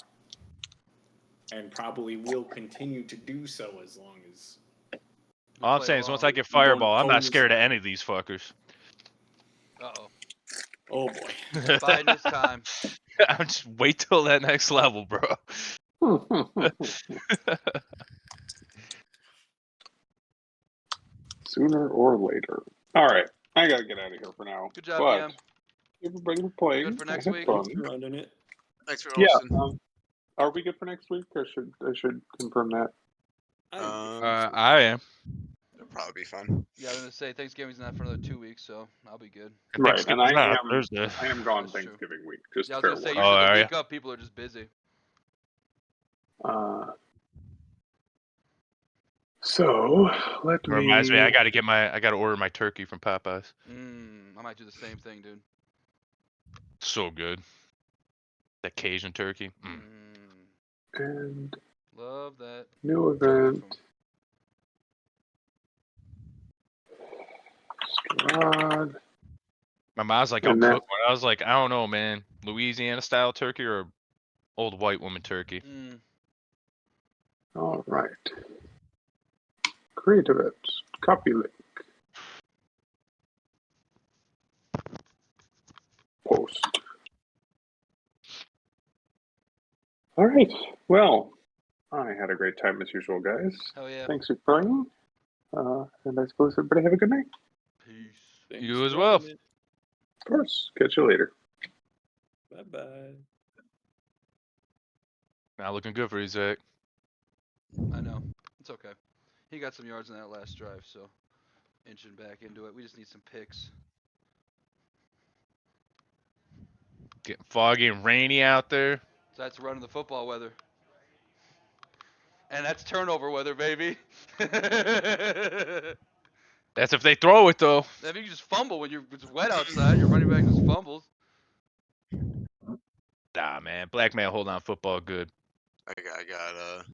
And probably will continue to do so as long as All I'm play saying is once I along. get You don't Fireball, I'm not pose- scared of any of these fuckers. Uh-oh. Oh boy. Biding his time. I'm just wait till that next level, bro. Sooner or later. All right, I gotta get out of here for now. Good job, but DM. everybody for playing. Good for next I had week? fun. Thanks for running it. Thanks for Yeah. hosting. Are we good for next week? I should confirm that. I am. It'll probably be fun. Yeah, I was gonna say Thanksgiving's not for another 2 weeks, so I'll be good. And Right, and Thanksgiving's not Thursday. I am gone That's true. Thanksgiving week. Just Yeah, I was fair gonna say warning. usually are the ya? week up people are just busy. So let me. Reminds me, I gotta order my turkey from Popeyes. I might do the same thing, dude. So good. That Cajun turkey. And Love that. new event. Strahd. My mom's like, "Yo, And cook one." I was like, "I don't know, man. Louisiana style turkey or old white woman turkey?" All right. Create event. Copy link. Post. All right. Well, I had a great time as usual, guys. Hell yeah. Thanks for playing. And I suppose everybody have a good night. Peace. Thanks You as for well. running it. Of course. Catch you later. Bye-bye. Not looking good for you, Zach. I know. It's okay. He got some yards in that last drive, so inching back into it. We just need some picks. Getting foggy and rainy out there. So that's running the football weather. And that's turnover weather, baby. That's if they throw it though. If you just fumble when it's wet outside, your running back just fumbles. Nah, man. Black man hold on football good. I got